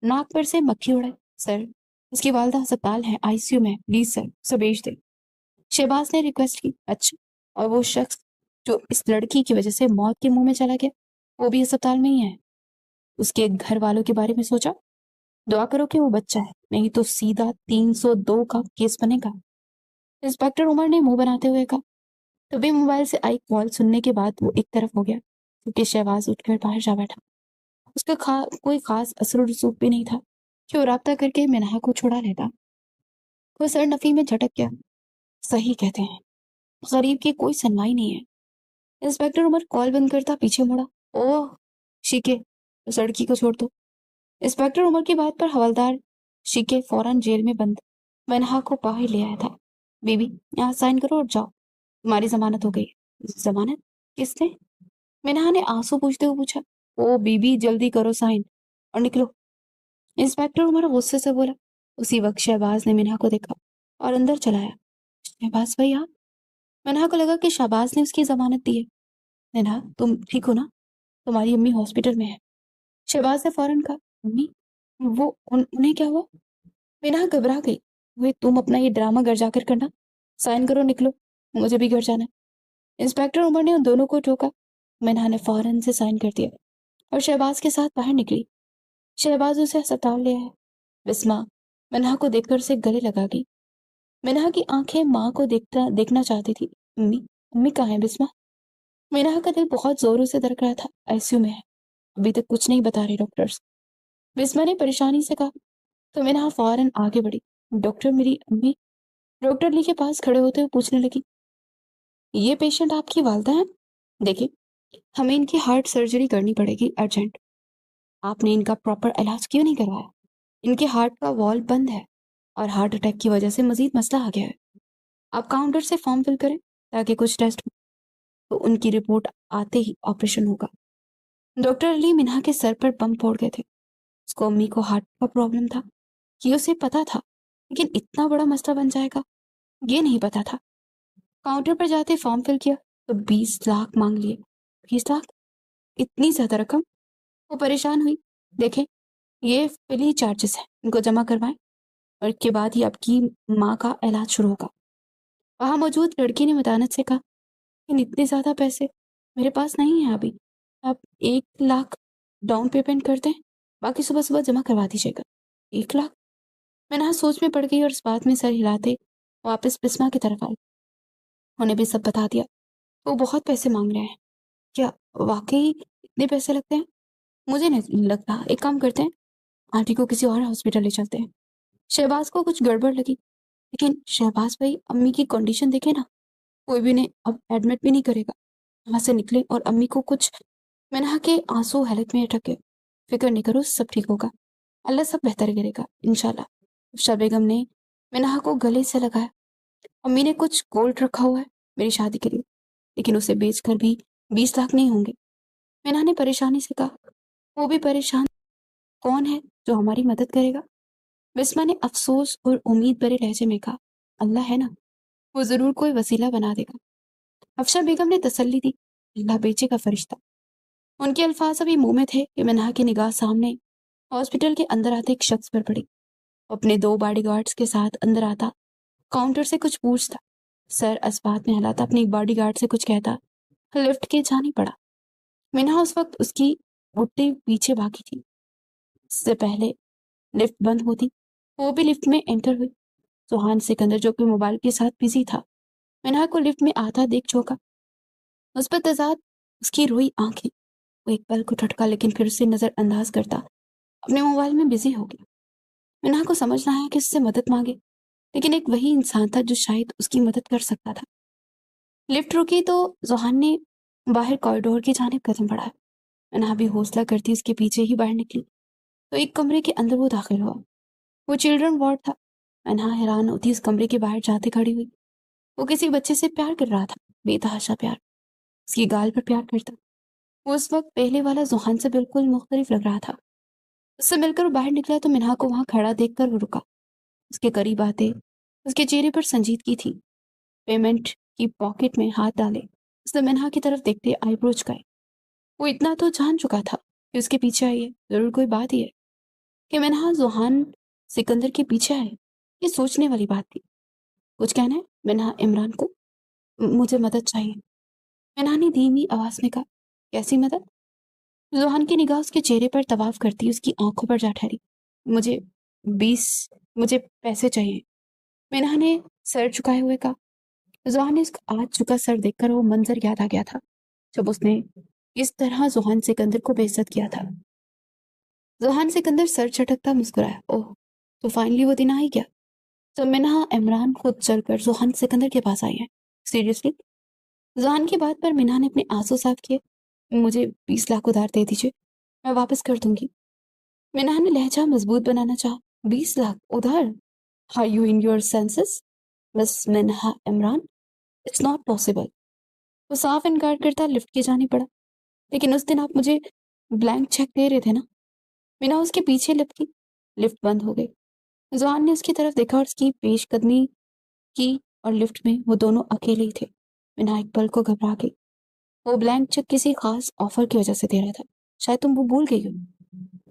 नाक पर से मक्खी उड़ाई। सर, उसकी वालदा अस्पताल है, आईसीयू में, प्लीज सर उसे भेज दे। शहबाज ने रिक्वेस्ट की। अच्छा, और वो शख्स जो इस लड़की की वजह से मौत के मुंह में चला गया, वो भी अस्पताल में ही है? उसके घर वालों के बारे में सोचा? दुआ करो कि वो बच्चा है, नहीं तो सीधा 302 का केस बनेगा। इंस्पेक्टर उमर ने मुंह बनाते हुए कहा। तभी मोबाइल से आई कॉल सुनने के बाद वो एक तरफ हो गया, क्योंकि शहबाज उठकर बाहर जा बैठा। उसका कोई खास असर रसूख भी नहीं था कि वो राब्ता करके मिनहा को छुड़ा लेता। वो सर नफी में झटक गया। सही कहते हैं, गरीब की कोई सुनवाई नहीं है। इंस्पेक्टर उमर कॉल बंद करता पीछे मुड़ा। ओह शीके, उस लड़की को छोड़ दो। इंस्पेक्टर उमर की बात पर हवलदार शीके फौरन जेल में बंद मिनहा को बाहर ले आया था। बीबी, यहाँ साइन करो और जाओ, तुम्हारी जमानत हो गई। जमानत? किसने? मिनहा ने आंसू पूछते हुए पूछा। ओ बीबी, जल्दी करो साइन और निकलो। इंस्पेक्टर उमर गुस्से से बोला। उसी वक्त शहबाज ने मिनहा को देखा और अंदर चलाया। शहबाज भाई आप? मिनहा को लगा कि शहबाज ने उसकी जमानत दी है। मिनहा, तुम ठीक हो ना? तुम्हारी अम्मी हॉस्पिटल में है। शहबाज ने फौरन कहा, अम्मी? उन्हें क्या हुआ? मिनहा घबरा गई। वे, तुम अपना ये ड्रामा घर जाकर करना, साइन करो, निकलो, मुझे भी घर जाना है। इंस्पेक्टर उमर ने उन दोनों को टोका। मिनहा ने फौरन से साइन कर दिया और शहबाज के साथ बाहर निकली। शहबाज उसे अस्पताल ले आया। बिस्मा मिनहा को देखकर उसे गले लगा गई। मिनहा की आंखें माँ को देखना चाहती थी। अम्मी, अम्मी कहाँ है बिस्मा? मीना का दिल बहुत जोरों से धड़क रहा था। आईसीयू में है, अभी तक कुछ नहीं बता रहे डॉक्टर्स। बिस्मा ने परेशानी से कहा। तो मीना फौरन आगे बढ़ी। डॉक्टर, मेरी अम्मी। डॉक्टर ली के पास खड़े होते हुए पूछने लगी, ये पेशेंट आपकी वालदा है? देखिए, हमें इनकी हार्ट सर्जरी करनी पड़ेगी अर्जेंट। आपने इनका प्रॉपर इलाज क्यों नहीं करवाया? इनके हार्ट का वॉल्व बंद है और हार्ट अटैक की वजह से मजीद मसला आ गया है। आप काउंटर से फॉर्म फिल करें ताकि कुछ टेस्ट हो, तो उनकी रिपोर्ट आते ही ऑपरेशन होगा। डॉक्टर अली मिन्हा के सर पर बम फोड़ गए थे। उसको अम्मी को हार्ट का प्रॉब्लम था, ये उसे पता था, लेकिन इतना बड़ा मसला बन जाएगा ये नहीं पता था। काउंटर पर जाते फॉर्म फिल किया तो 20 लाख मांग लिए। 20 लाख? इतनी ज्यादा रकम? वो परेशान हुई। देखें, ये फिली चार्जेस हैं, इनको जमा करवाएं और इसके बाद ही आपकी माँ का इलाज शुरू होगा। वहां मौजूद लड़की ने मदानत से कहा, लेकिन इतने ज्यादा पैसे मेरे पास नहीं है अभी। आप 1 लाख डाउन पेमेंट कर दें, बाकी सुबह सुबह जमा करवा दीजिएगा। 1 लाख? मैं ना सोच में पड़ गई और इस बात में सर हिलाते वापस बिस्मा की तरफ आई। उन्हें भी सब बता दिया। वो बहुत पैसे मांग रहे हैं। क्या वाकई इतने पैसे लगते हैं? मुझे नहीं लगता। एक काम करते हैं, आंटी को किसी और हॉस्पिटल ले चलते हैं। शहबाज को कुछ गड़बड़ लगी, लेकिन शहबाज भाई अम्मी की कंडीशन देखे ना, कोई भी उन्हें अब एडमिट भी नहीं करेगा। वहां से निकले और अम्मी को कुछ। मैंने के आंसू हलक में अटक गए। फिक्र नहीं करो, सब ठीक होगा, अल्लाह सब बेहतर करेगा इंशाल्लाह। उषा बेगम ने मिनाहा को गले से लगाया। अम्मी ने कुछ गोल्ड रखा हुआ है मेरी शादी के लिए, लेकिन उसे बेचकर भी 20 लाख नहीं होंगे। मिनाहा ने परेशानी से कहा। वो भी परेशान? कौन है जो हमारी मदद करेगा? बिस्मा ने अफसोस और उम्मीद भरे लहजे में कहा, अल्लाह है ना, वो जरूर कोई वसीला बना देगा। अफशा बेगम ने तसल्ली दी, अल्लाह बेचेगा फरिश्ता। उनके अल्फाज अभी मुंह में थे कि मिनाहा की निगाह सामने हॉस्पिटल के अंदर आते एक शख्स पर पड़ी। अपने 2 बॉडीगार्ड्स के साथ अंदर आता, काउंटर से कुछ पूछता, सर अस्बात में हिलाता, अपने बॉडीगार्ड से कुछ कहता, लिफ्ट के जानी पड़ा। मिनाहा उस वक्त उसकी उठते पीछे भागी थी। इससे पहले लिफ्ट बंद होती, वो भी लिफ्ट में एंटर हुई। सुहान सिकंदर जो कि मोबाइल के साथ बिजी था, मिनाहा को लिफ्ट में आता देख चौंका। उस पर तजाद उसकी रोई आंखें। वो एक पल को ठटका, लेकिन फिर उसे नजरअंदाज करता अपने मोबाइल में बिजी हो गया। मिनाहा को समझ ना आया कि उससे मदद मांगे, लेकिन एक वही इंसान था जो शायद उसकी मदद कर सकता था। लिफ्ट रुकी तो जोहान ने बाहर कॉरिडोर की जानिब कदम बढ़ाया। मिनाहा भी हौसला करती उसके पीछे ही बाहर निकली तो एक कमरे के अंदर वो दाखिल हुआ। वो चिल्ड्रन वार्ड था। मिनाहा हैरान होती उस कमरे के बाहर जाते खड़ी हुई। वो किसी बच्चे से प्यार कर रहा था, बेतहाशा प्यार। उसकी गाल पर प्यार करता। वो उस वक्त पहले वाला जोहान से बिल्कुल मुख्तलिफ लग रहा था। उससे मिलकर वो बाहर निकला तो मिनाहा को वहां खड़ा देखकर वो रुका। उसके करीब आते उसके चेहरे पर संजीदगी थी। पेमेंट की पॉकेट में हाथ डाले उसने मिनाहा की तरफ देखते आईब्रो झुकाए। वो इतना तो जान चुका था कि उसके पीछे आई है, जरूर कोई बात ही है। कि मिनाहा जोहान सिकंदर के पीछे आए, ये सोचने वाली बात थी। कुछ कहना है? मिनाहा इमरान को, मुझे मदद चाहिए। मिनाहा ने धीमी आवाज में कहा। कैसी मदद? जोहान की निगाह उसके चेहरे पर तवाफ करती उसकी आंखों पर जा ठहरी। मुझे 20 मुझे पैसे चाहिए। मिनाहा ने सर झुकाए हुए कहा। जोहान ने उसका आज झुका सर देखकर वो मंजर याद आ गया था जब उसने इस तरह जोहान सिकंदर को बेइज्जत किया था। जोहान सिकंदर सर झटकता मुस्कुराया। ओह, तो फाइनली वो दिन आ ही गया। तो मिनाहा इमरान खुद चलकर जोहान सिकंदर के पास आई है। सीरियसली? जोहान की बात पर मिनाहा ने अपने आंसू साफ किए। मुझे 20 लाख उधार दे दीजिए, मैं वापस कर दूंगी। मिनाहा ने लहजा मजबूत बनाना चाहा। 20 लाख उधार? Are you in your senses miss Minha Imran? It's not possible. वो साफ इनकार करता लिफ्ट के जाने पड़ा। लेकिन उस दिन आप मुझे ब्लैंक चेक दे रहे थे ना? मीना उसके पीछे लपकी। लिफ्ट बंद हो गई। जवान ने उसकी तरफ देखा और उसकी पेशकदमी की और लिफ्ट में वो दोनों अकेले ही थे। मीना एक पल को घबरा गई। वो ब्लैंक चेक किसी खास ऑफर की वजह से दे रहा था। शायद तुम वो भूल गई हो।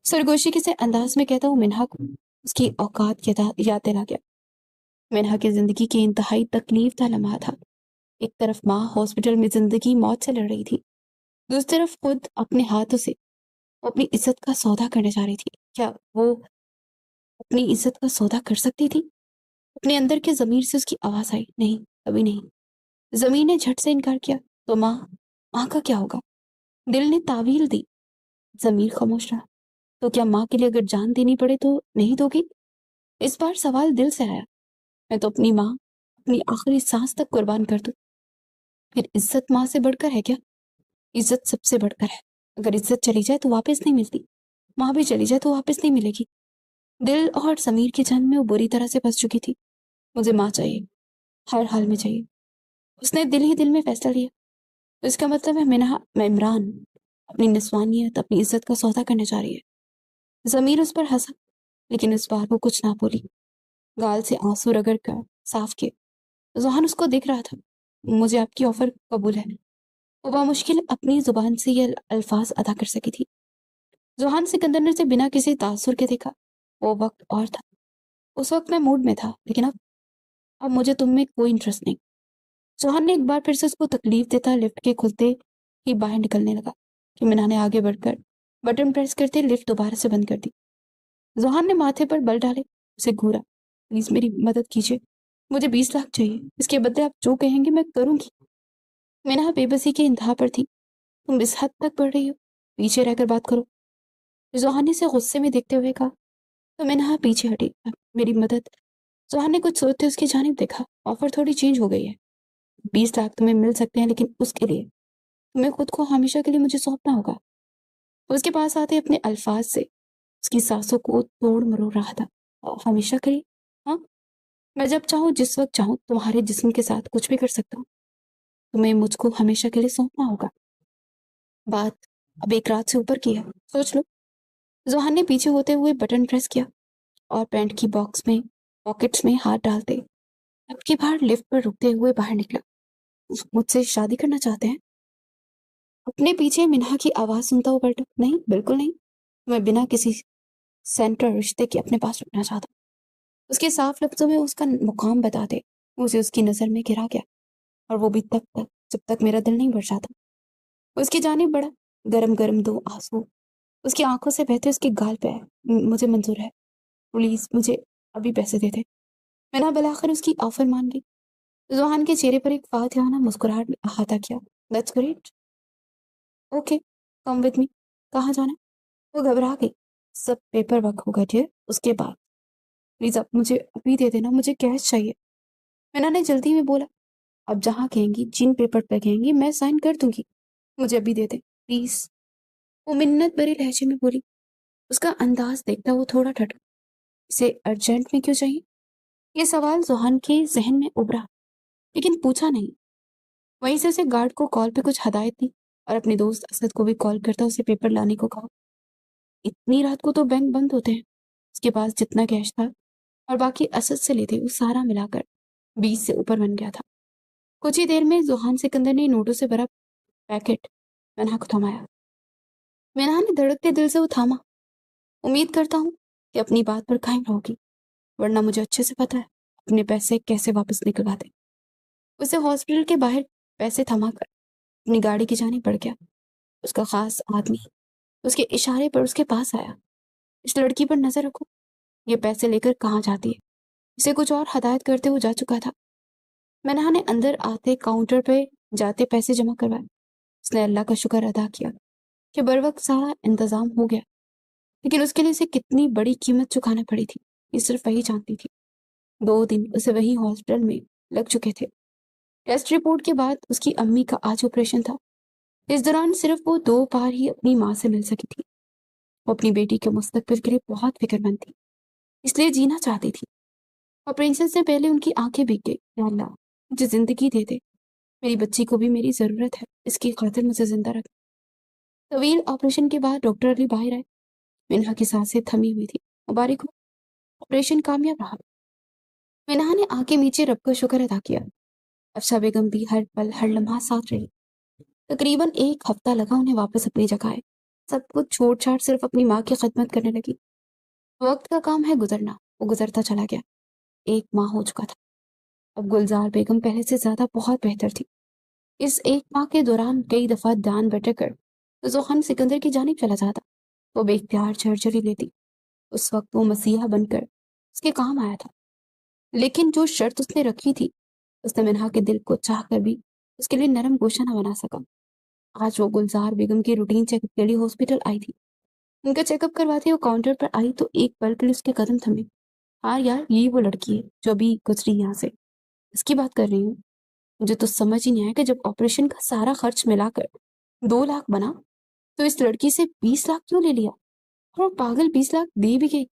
सरगोशी के से अंदाज में कहता हूँ मिन्हा को उसकी औकात याद दिला गया। मिन्हा की जिंदगी की इंतहाई तकलीफ था लम्हा था। एक तरफ माँ हॉस्पिटल में जिंदगी मौत से लड़ रही थी, दूसरी तरफ खुद अपने हाथों से वो अपनी इज्जत का सौदा करने जा रही थी। क्या वो अपनी इज्जत का सौदा कर सकती थी? अपने अंदर के जमीर से उसकी आवाज आई, नहीं, कभी नहीं। जमीर ने झट से इनकार किया। तो माँ, माँ का क्या होगा? दिल ने तावील दी। ज़मीर खामोश रहा। तो क्या माँ के लिए अगर जान देनी पड़े तो नहीं दोगी? इस बार सवाल दिल से आया। मैं तो अपनी माँ, अपनी आखिरी सांस तक कुर्बान कर दूं। फिर इज्जत माँ से बढ़कर है क्या? इज्जत सबसे बढ़कर है। अगर इज्जत चली जाए तो वापस नहीं मिलती। माँ भी चली जाए तो वापस नहीं मिलेगी। दिल और समीर के जन्म में वो बुरी तरह से फंस चुकी थी। मुझे माँ चाहिए, हर हाल में चाहिए। उसने दिल ही दिल में फैसला लिया। तो इसका मतलब है मैं इमरान अपनी निस्वानियत, अपनी इज्जत का सौदा करने जा रही है। जमीर उस पर हंसा, लेकिन इस बार वो कुछ ना बोली। गाल से आंसू रगड़ कर साफ किए। जोहान उसको दिख रहा था। मुझे आपकी ऑफर कबूल है। वो बामुश्किल अपनी जुबान से ये अल्फाज अदा कर सकी थी। जोहान सिकंदर ने उसे बिना किसी तासुर के देखा। वो वक्त और था। उस वक्त मैं मूड में था, लेकिन अब मुझे तुम में कोई इंटरेस्ट नहीं। जोहान ने एक बार फिर से उसको तकलीफ देता लिफ्ट के खुलते ही बाहर निकलने लगा कि मीना ने आगे बढ़कर बटन प्रेस करते लिफ्ट दोबारा से बंद कर दी। जोहान ने माथे पर बल डाले उसे घूरा। प्लीज मेरी मदद कीजिए, मुझे 20 लाख चाहिए। इसके बदले आप जो कहेंगे मैं करूंगी। मीना बेबसी की इंतहा पर थी। तुम इस हद तक बढ़ रही हो, पीछे रहकर बात करो। जोहान ने से गुस्से में देखते हुए कहा। तो मीना पीछे हटी। मेरी मदद। जोहान ने कुछ सोचते उसकी जानिब देखा। ऑफर थोड़ी चेंज हो गई है। 20 लाख तुम्हें मिल सकते हैं, लेकिन उसके लिए तुम्हें खुद को हमेशा के लिए मुझे सौंपना होगा। उसके पास आते अपने अल्फाज से उसकी सांसों को तोड़ मरोड़ रहा था। और हमेशा के लिए? हाँ, मैं जब चाहूँ जिस वक्त चाहूँ तुम्हारे जिस्म के साथ कुछ भी कर सकता हूँ। तुम्हें मुझको हमेशा के लिए सौंपना होगा। बात अब एक रात से ऊपर की है, सोच लो। जोहान ने पीछे होते हुए बटन प्रेस किया और पैंट की बॉक्स में पॉकेट्स में हाथ डालते अब की बार लिफ्ट पर रुकते हुए बाहर निकला। मुझसे शादी करना चाहते हैं? अपने पीछे मिन्हा की आवाज सुनता हुआ पलटा। नहीं, बिल्कुल नहीं। मैं बिना किसी सेंटर रिश्ते के अपने पास रखना चाहता हूँ। उसके साफ लफ्जों में उसका मुकाम बताते मुझे उसकी नजर में गिरा गया, और वो भी तब तक जब तक मेरा दिल नहीं भर जाता। उसकी जानिब बढ़ा। गरम गरम दो आंसू उसकी आंखों से बहते उसके गाल पे आए। मुझे मंजूर है, प्लीज मुझे अभी पैसे दे दे। मैंने बुलाकर उसकी ऑफर मान ली। जोहान के चेहरे पर एक फातिहाना मुस्कुराहट ने अहाता किया। That's great. Okay, come with me. कहाँ जाना है? वो घबरा गई। सब पेपर वर्क होगा डियर, उसके बाद। प्लीज आप मुझे अभी दे देना, मुझे कैश चाहिए। मैंने ने जल्दी में बोला। अब जहाँ कहेंगी, जिन पेपर पे कहेंगी मैं साइन कर दूंगी। मुझे अभी दे दे प्लीज। वो मिन्नत भरे लहजे में बोली। उसका अंदाज देखता वो थोड़ा ठटका। इसे अर्जेंट में क्यों चाहिए? ये सवाल जोहान के जहन में उभरा, लेकिन पूछा नहीं। वहीं से उसे गार्ड को कॉल पे कुछ हदायत दी और अपने दोस्त असद को भी कॉल करता उसे पेपर लाने को कहा। इतनी रात को तो बैंक बंद होते हैं। उसके पास जितना कैश था और बाकी असद से लेते वो सारा मिलाकर 20 से ऊपर बन गया था। कुछ ही देर में जोहान सिकंदर ने नोटों से भरा पैकेट मैना को थमाया। मैना ने धड़कते दिल से वो थामा। उम्मीद करता हूँ कि अपनी बात पर कायम रहोगी, वरना मुझे अच्छे से पता है अपने पैसे कैसे वापस निकलवाते। उसे हॉस्पिटल के बाहर पैसे थमा कर अपनी गाड़ी की जाने पड़ गया। उसका खास आदमी उसके इशारे पर उसके पास आया। इस लड़की पर नजर रखो, ये पैसे लेकर कहाँ जाती है। इसे कुछ और हदायत करते हुए जा चुका था। मैना ने अंदर आते काउंटर पे जाते पैसे जमा करवाए। उसने अल्लाह का शुक्र अदा किया कि बर वक्त सारा इंतजाम हो गया, लेकिन उसके लिए उसे कितनी बड़ी कीमत चुकाना पड़ी थी ये सिर्फ वही जानती थी। 2 दिन उसे वही हॉस्पिटल में लग चुके थे। टेस्ट रिपोर्ट के बाद उसकी अम्मी का आज ऑपरेशन था। इस दौरान सिर्फ वो 2 बार ही अपनी माँ से मिल सकी थी। वो अपनी बेटी के मुस्तकबिल के लिए बहुत फिक्रमंद थी, इसलिए जीना चाहती थी। ऑपरेशन से पहले उनकी आंखें भीग गई। या अल्लाह, मुझे जिंदगी दे दे, मेरी बच्ची को भी मेरी जरूरत है, इसकी खातिर मुझे जिंदा रख। तवील ऑपरेशन के बाद डॉक्टर अली बाहर आए। मिन्हा की सांसें थमी हुई थी। मुबारक हो, ऑपरेशन कामयाब रहा। मिन्हा ने आंखें नीचे रब का शुक्र अदा किया। अफसा बेगम भी हर पल हर लम्हा साथ रही। तकरीबन 1 हफ्ता लगा उन्हें वापस अपनी जगह आए। सब कुछ छोड़ छाड़ सिर्फ अपनी माँ की खिदमत करने लगी। वक्त का काम है गुजरना, वो गुजरता चला गया। 1 माह हो चुका था। अब गुलजार बेगम पहले से ज्यादा बहुत बेहतर थी। इस 1 माह के दौरान कई दफा ध्यान भटक कर जोहान सिकंदर की जानिब चला जाता। वो बेख्तियार झरझरी लेती। उस वक्त वो मसीहा बनकर उसके काम आया था। लेकिन जो शर्त उसने रखी थी, उसने मिन्हा के दिल को चाह कर भी उसके लिए नरम गोशा न बना सका। آج وہ گلزار بیگم کی روٹین چیکअप کے لیے ہاسپٹل آئی تھی. ان کا چیک اپ کرواتے وہ کاؤنٹر پر آئی تو ایک پل کے لیے اس کے قدم تھمے. ہاں یار، یہی وہ لڑکی ہے جو ابھی گزری یہاں سے، اس کی بات کر رہی ہوں. مجھے تو سمجھ ہی نہیں آیا کہ جب آپریشن کا سارا خرچ ملا کر 2 لاکھ بنا تو اس لڑکی سے 20 لاکھ کیوں لے لیا؟ اور وہ پاگل 20 لاکھ دے بھی گئی.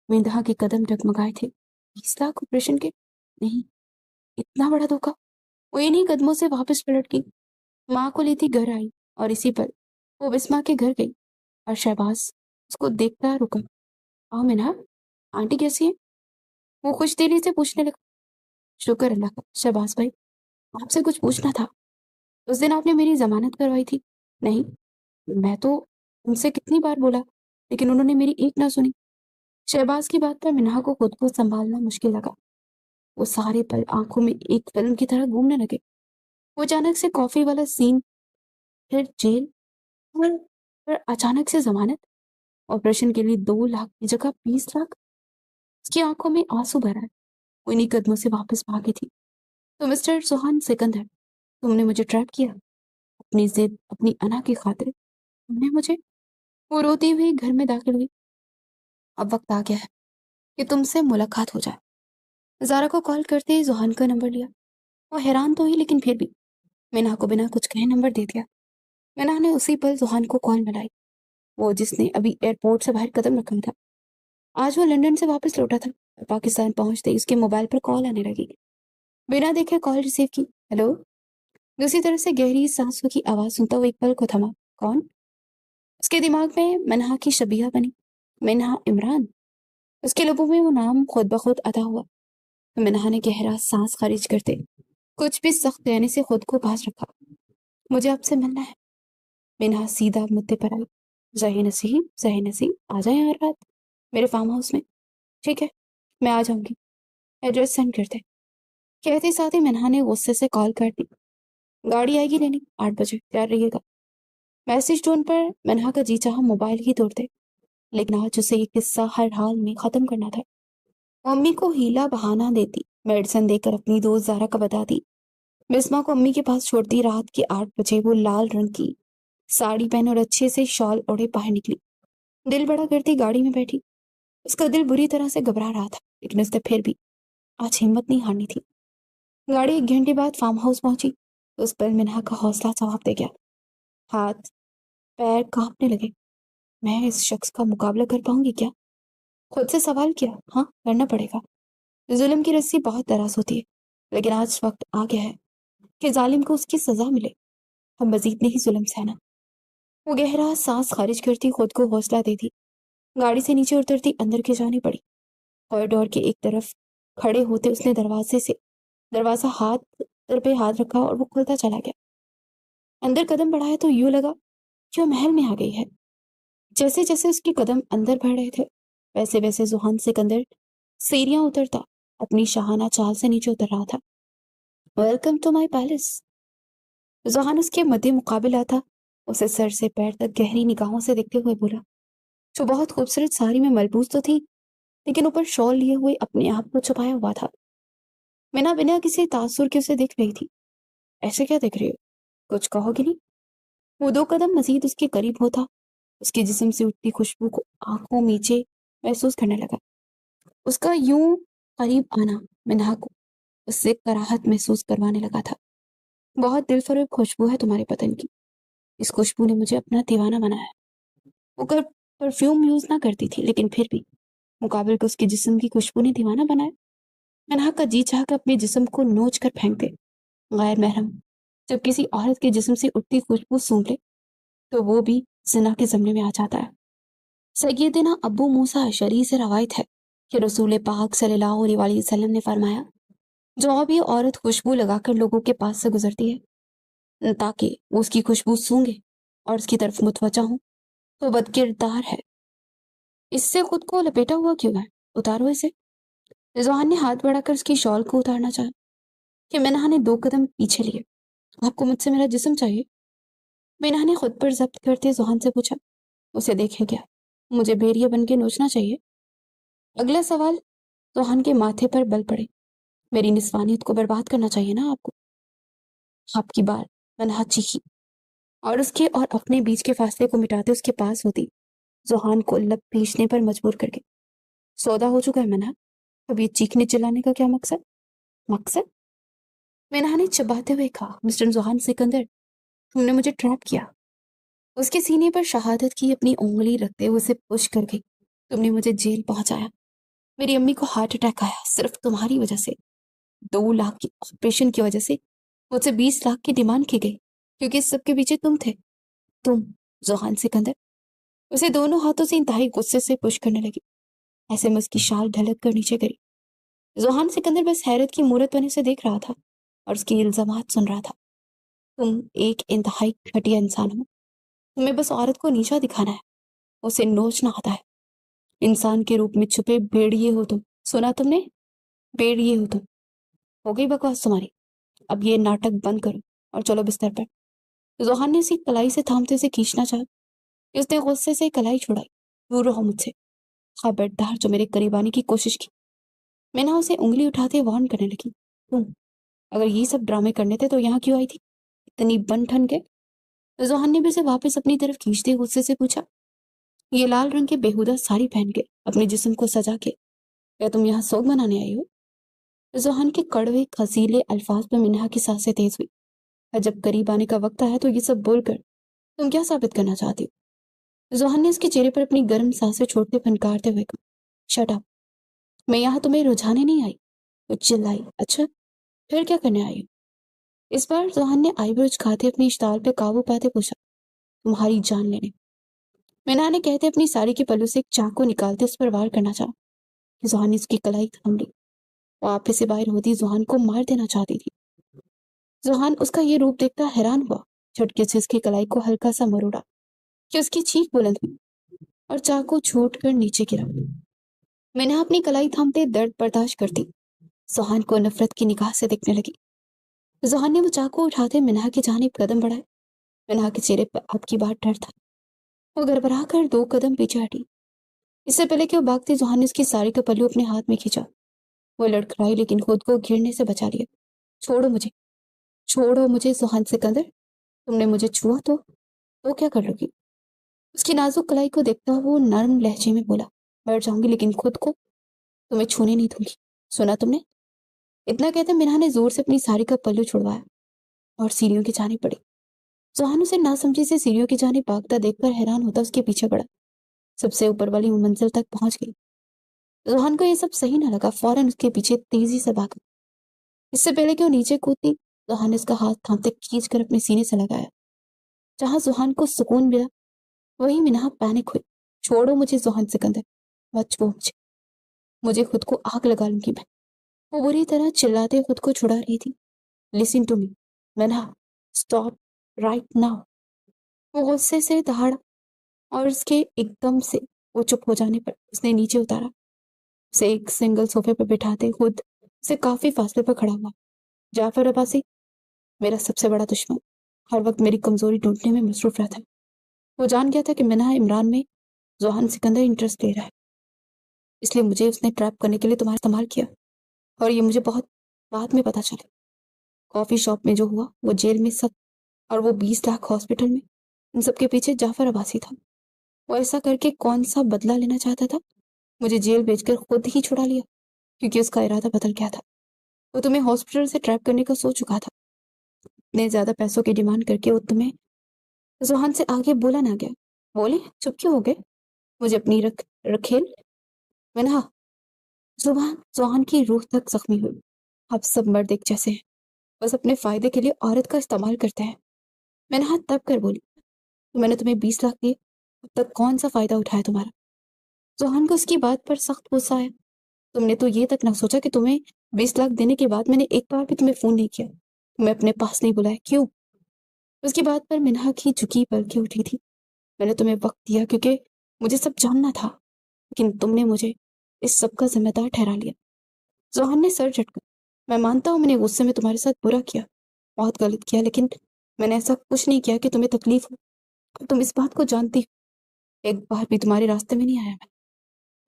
مندہا کے قدم ڈگمگائے تھے. 20 لاکھ آپریشن کے؟ نہیں، اتنا بڑا دھوکا. وہ انہیں قدموں سے واپس پلٹ گئی. ماں کو لیتی گھر آئی اور اسی پر وہ بسما کے گھر گئی اور شہباز اس کو دیکھتا رکا. آؤ منہا، آنٹی کیسی ہے؟ وہ خوش دلی سے پوچھنے لگا. شکر اللہ کا شہباز بھائی، آپ سے کچھ پوچھنا تھا. اس دن آپ نے میری ضمانت کروائی تھی. نہیں، میں تو ان سے کتنی بار بولا لیکن انہوں نے میری ایک نہ سنی. شہباز کی بات پر منہا کو خود کو سنبھالنا مشکل لگا. وہ سارے پل آنکھوں میں ایک فلم کی طرح گھومنے لگے. وہ اچانک سے کافی والا سین، پھر جیل، اور پھر اچانک سے ضمانت. آپریشن کے لیے 2 لاکھ کی جگہ 20 لاکھ. اس کی آنکھوں میں آنسو بھر آئے. وہ انہیں قدموں سے واپس بھاگی تھی. تو مسٹر سوہان سکندر، تم نے مجھے ٹریپ کیا اپنی ضد، اپنی انا کی خاطر. تم نے مجھے. وہ روتی ہوئی گھر میں داخل ہوئی. اب وقت آ گیا ہے کہ تم سے ملاقات ہو جائے. زارا کو کال کرتے ہی زوہان کا نمبر لیا. وہ حیران تو ہوئی لیکن پھر بھی مینا کو بنا کچھ کہے نمبر دے دیا. مینا نے اسی پل زوہان کو کال ملائی، وہ جس نے ابھی ایئرپورٹ سے باہر قدم رکھا تھا. آج وہ لندن سے واپس لوٹا تھا اور پاکستان پہنچتے ہی اس کے موبائل پر کال آنے لگی. بنا دیکھے کال ریسیو کی. ہیلو. دوسری طرف سے گہری سانسوں کی آواز سنتا وہ ایک پل کو تھما. کون؟ اس کے دماغ میں منہا کی شبیہ بنی. منہا عمران. اس کے لبوں میں وہ نام خود بخود ادا ہوا. منہا نے گہرا سانس خارج کرتے کچھ بھی سخت رہنے سے خود کو پاس رکھا. مجھے آپ سے ملنا ہے. منہا سیدھا مدے پر آئی. ظاہر نصیب آ جائیں ہر رات میرے فارم ہاؤس میں. ٹھیک ہے، میں آ جاؤں گی. ایڈریس سینڈ کرتے. کہتے ساتھ ہی منہا نے غصے سے کال کر دی. گاڑی آئے گی لینے 8 بجے، تیار رہیے گا. میسج ٹون پر منہا کا جی چاہا موبائل ہی توڑتے، لیکن آج اسے یہ قصہ ہر حال میں ختم کرنا تھا. وہ امی کو ہیلا بہانہ دیتی، میڈیسن دے کر اپنی دوست زارا کا بتاتی. بسما کو امی کے پاس چھوڑتی. رات کے 8 بجے وہ لال رنگ کی ساڑی پہن اور اچھے سے شال اوڑھے باہر نکلی. دل بڑا کرتی گاڑی میں بیٹھی. اس کا دل بری طرح سے گھبرا رہا تھا لیکن اس نے پھر بھی آج ہمت نہیں ہارنی تھی. گاڑی 1 گھنٹے بعد فارم ہاؤس پہنچی تو اس پر منہا کا حوصلہ جواب دے گیا. ہاتھ پیر کانپنے لگے. میں اس شخص کا مقابلہ کر پاؤں گی کیا؟ خود سے سوال کیا. ہاں، کرنا پڑے گا. ظلم کی رسی بہت دراز ہوتی ہے لیکن آج وقت آ گیا ہے کہ ظالم کو اس کی سزا ملے. ہم مزید نہیں ظلم سہنا. وہ گہرا سانس خارج کرتی خود کو حوصلہ دیتی. گاڑی سے نیچے اترتی اندر کی جانی پڑی. کوریڈور کے ایک طرف کھڑے ہوتے اس نے دروازہ در پہ ہاتھ رکھا اور وہ کھلتا چلا گیا. اندر قدم بڑھایا تو یوں لگا کہ وہ محل میں آ گئی ہے. جیسے جیسے اس کے قدم اندر بڑھ رہے تھے ویسے ویسے زوہان سکندر سیڑھیاں اترتا اپنی شاہانہ چال سے نیچے اتر رہا تھا. Welcome to my palace. Zohan اس کے مدِ مقابل آتا اسے سر سے پیر تک گہری نگاہوں سے دیکھتے ہوئے بولا، جو بہت خوبصورت ساڑی میں ملبوس تو تھی لیکن اوپر شال لیے ہوئے اپنے آپ کو چھپایا ہوا تھا. میں بنا کسی تاثر کے اسے دیکھ رہی تھی. ایسے کیا دیکھ رہی ہو؟ کچھ کہو گی نہیں؟ وہ 2 قدم مزید اس کے قریب ہوتا اس کے جسم سے اٹھتی خوشبو کو آنکھوں نیچے محسوس کرنے لگا. اس کا یوں قریب آنا منہا کو اس سے کراہت محسوس کروانے لگا تھا. بہت دل فریب خوشبو ہے تمہارے بدن کی. اس خوشبو نے مجھے اپنا دیوانہ بنایا. وہ پرفیوم یوز نہ کرتی تھی لیکن پھر بھی مقابل کو اس کے جسم کی خوشبو نے دیوانہ بنایا. منہا کا جی چاہ کر اپنے جسم کو نوچ کر پھینک دے. غیر محرم جب کسی عورت کے جسم سے اٹھتی خوشبو سونگھ لے تو وہ بھی زنا کے زمرے میں آ جاتا ہے. سیدنا ابو موسیٰ اشعری سے روایت ہے کہ رسول پاک صلی اللہ علیہ وسلم نے فرمایا، جو بھی عورت خوشبو لگا کر لوگوں کے پاس سے گزرتی ہے تاکہ وہ اس کی خوشبو سونگے اور اس کی طرف متوجہ ہوں تو بدکردار ہے. اس سے خود کو لپیٹا ہوا کیوں ہے؟ اتارو اسے. زوہان نے ہاتھ بڑھا کر اس کی شال کو اتارنا چاہا کہ منہا نے 2 قدم پیچھے لیے. آپ کو مجھ سے میرا جسم چاہیے؟ منہا نے خود پر ضبط کرتے زوہان سے پوچھا. اسے دیکھے کیا؟ مجھے بھیڑیا بن کے نوچنا چاہیے؟ اگلا سوال زوہان کے ماتھے پر بل پڑے. میری نسوانیت کو برباد کرنا چاہیے نا آپ کو؟ آپ کی بات. منہا چیخی. اور اس کے اور اپنے بیچ کے فاصلے کو مٹاتے اس کے پاس ہوتی، زوہان کو لب پیچنے پر مجبور کر کے۔ سودا ہو چکا ہے منہا، اب یہ چیخنے چلانے کا کیا مقصد؟ مقصد؟ منہا نے چباتے ہوئے کہا، مسٹر زوہان سکندر، تم نے مجھے ٹریپ کیا۔ اس کے سینے پر شہادت کی اپنی انگلی رکھتے ہوئے اسے پش کر گئی۔ تم نے مجھے جیل پہنچایا، میری امی کو ہارٹ اٹیک آیا صرف تمہاری وجہ سے، 2 لاکھ کی آپریشن کی وجہ سے مجھ سے 20 لاکھ کی ڈیمانڈ کی گئی، کیونکہ اس سب کے پیچھے تم تھے، تم زوہان سکندر۔ اسے دونوں ہاتھوں سے انتہائی غصے سے پش کرنے لگی، ایسے میں اس کی شال ڈھلک کر نیچے گری۔ زوہان سکندر بس حیرت کی مورت بنے سے دیکھ رہا تھا اور اس کی الزامات سن رہا تھا۔ تم ایک انتہائی گھٹیا انسان ہو، تمہیں بس عورت کو نیچا دکھانا ہے، اسے نوچنا آتا ہے۔ انسان کے روپ میں چھپے بھیڑیے ہو تم، سنا تم نے؟ بھیڑیے ہو تم۔ ہو گئی بکواس تمہاری، اب یہ ناٹک بند کرو اور چلو بستر پر۔ زوہان نے اسی کلائی سے تھامتے اسے کھینچنا چاہا، اس نے غصے سے کلائی چھڑائی۔ دور رہو مجھ سے، خبردار جو میرے قریب آنے کی کوشش کی۔ میں نہ اسے انگلی اٹھاتے وارن کرنے لگی، تم اگر یہ سب ڈرامے کرنے تھے تو یہاں کیوں آئی تھی اتنی بن ٹھن کے؟ زوہان نے بھی اسے واپس اپنی طرف کھینچتے غصے سے پوچھا، یہ لال رنگ کے بےہودہ ساڑی پہن کے اپنے جسم کو سجا کے کیا تم یہاں سوگ منانے آئی ہو؟ زوہان کے کڑوے خزیلے الفاظ پر منہا کی سانسیں تیز ہوئی۔ اور جب قریب آنے کا وقت آیا تو یہ سب بول کر تم کیا ثابت کرنا چاہتی ہو؟ زوہان نے اس کے چہرے پر اپنی گرم سانسیں چھوڑتے پھنکارتے ہوئے کہا، شٹ اپ، میں یہاں تمہیں رجھانے نہیں آئی۔ وہ چلائی، اچھا پھر کیا کرنے آئی ہو؟ اس بار زوہان نے آئی برو جھکاتے اپنی اشتعال پہ قابو پاتے پوچھا، تمہاری جان لینے۔ منہا نے کہتے اپنی ساڑی کے پلو سے ایک چاقو نکالتے اس پر وار کرنا چاہا کہ زوہان نے اس کی کلائی تھام لی۔ وہ آپے سے باہر ہوتی زوہان کو مار دینا چاہتی تھی۔ زوہان اس کا یہ روپ دیکھتا حیران ہوا، جھٹکے سے اس کی کلائی کو ہلکا سا مروڑا کہ اس کی چیخ بلند ہوئی اور چاقو چھوٹ کر نیچے گرا۔ منہا اپنی کلائی تھامتے درد برداشت کرتی زوہان کو نفرت کی نگاہ سے دیکھنے لگی۔ زوہان نے وہ چاقو اٹھاتے منہا کی جانب قدم بڑھائے۔ منہا کے چہرے پر اب کی بار ڈر تھا، وہ گڑبڑا کر 2 قدم پیچھے ہٹی۔ اس سے پہلے کہ وہ بھاگتی زوہان نے اس کی ساڑی کا پلو اپنے ہاتھ میں کھینچا۔ وہ لڑکھڑائی لیکن خود کو گرنے سے بچا لیا۔ چھوڑو مجھے، چھوڑو مجھے زوہان سکندر، تم نے مجھے چھوا تو کیا کر لوگی؟ اس کی نازک کلائی کو دیکھتا وہ نرم لہجے میں بولا، مر جاؤں گی لیکن خود کو تمہیں چھونے نہیں دوں گی، سنا تم نے؟ اتنا کہتے منہا نے زور سے اپنی ساڑی کا پلو چھڑوایا اور سیڑھیوں کی جانب پڑی۔ زوہان اسے ناسمجھی سے سیڑھیوں کی جانب بھاگتا دیکھ کر حیران ہوتا اس کے پیچھے پڑا۔ سب سے اوپر والی منزل تک پہنچ گئی۔ زوہان کو یہ سب صحیح نہ لگا، فوراً اس کے پیچھے تیزی سے بھاگا۔ اس سے پہلے کہ وہ نیچے کودتی زوہان نے اس کا ہاتھ تھامتے کھینچ کر اپنے سینے سے لگایا۔ جہاں زوہان کو سکون ملا وہی منہا پینک ہوئی۔ چھوڑو مجھے زوہان سکندر، مت چھوڑو مجھے خود کو آگ لگا لوں گی میں۔ وہ بری طرح چلاتے خود کو چھڑا رہی تھی۔ لسن ٹو می منہا، اسٹاپ رائٹ ناؤ۔ وہ غصے سے دہاڑا اور اس کے ایک دم سے وہ چپ ہو جانے پر اس نے نیچے اتارا، اسے ایک سنگل صوفے پر بٹھاتے خود سے کافی فاصلے پر کھڑا ہوا۔ جعفر عباسی، میرا سب سے بڑا دشمن، ہر وقت میری کمزوری ڈھونڈنے میں مصروف رہتا ہے۔ وہ جان گیا تھا کہ منہا عمران میں زوہان سکندر انٹرسٹ لے رہا ہے، اس لیے مجھے اس نے ٹریپ کرنے کے لیے تمہارا استعمال کیا، اور یہ مجھے بہت بعد میں پتا چلا۔ کافی شاپ میں جو ہوا، وہ جیل میں سب، اور وہ 20 لاکھ ہاسپٹل میں، ان سب کے پیچھے جعفر عباسی تھا۔ وہ ایسا کر کے کون سا بدلہ لینا چاہتا تھا؟ مجھے جیل بھیج کر خود ہی چھڑا لیا، کیونکہ اس کا ارادہ بدل گیا تھا۔ وہ تمہیں ہاسپٹل سے ٹریپ کرنے کا سوچ چکا تھا۔ اتنے زیادہ پیسوں کی ڈیمانڈ کر کے وہ تمہیں زوہان سے آگے بولا نہ گیا۔ بولے چپ کیوں ہو گئے؟ مجھے اپنی رکھیل منہا۔ زوہان کی روح تک زخمی ہوئی۔ اب سب مرد ایک جیسے ہیں، بس اپنے فائدے کے لیے عورت کا استعمال کرتے ہیں۔ منہا تب کر بولی، تو میں نے تمہیں 20 لاکھ دیے، اب تک کون سا فائدہ اٹھایا تمہارا؟ زوہان کو اس کی بات پر سخت غصہ آیا۔ تم نے تو یہ تک نہ سوچا کہ تمہیں 20 لاکھ دینے کے بعد میں نے ایک بار بھی تمہیں فون نہیں کیا، تمہیں اپنے پاس نہیں بلایا، کیوں؟ اس کی بات پر منہا کی جھکی پلکیں اٹھی تھی۔ میں نے تمہیں وقت دیا کیونکہ مجھے سب جاننا تھا، لیکن تم نے مجھے اس سب کا ذمہ دار ٹھہرا لیا۔ زوہان نے سر جھٹکا، میں مانتا ہوں میں نے غصے میں تمہارے ساتھ برا کیا، بہت غلط کیا، لیکن میں نے ایسا کچھ نہیں کیا کہ تمہیں تکلیف ہو۔ تم اس بات کو جانتی ہو، ایک بار بھی تمہارے راستے میں نہیں آیا میں۔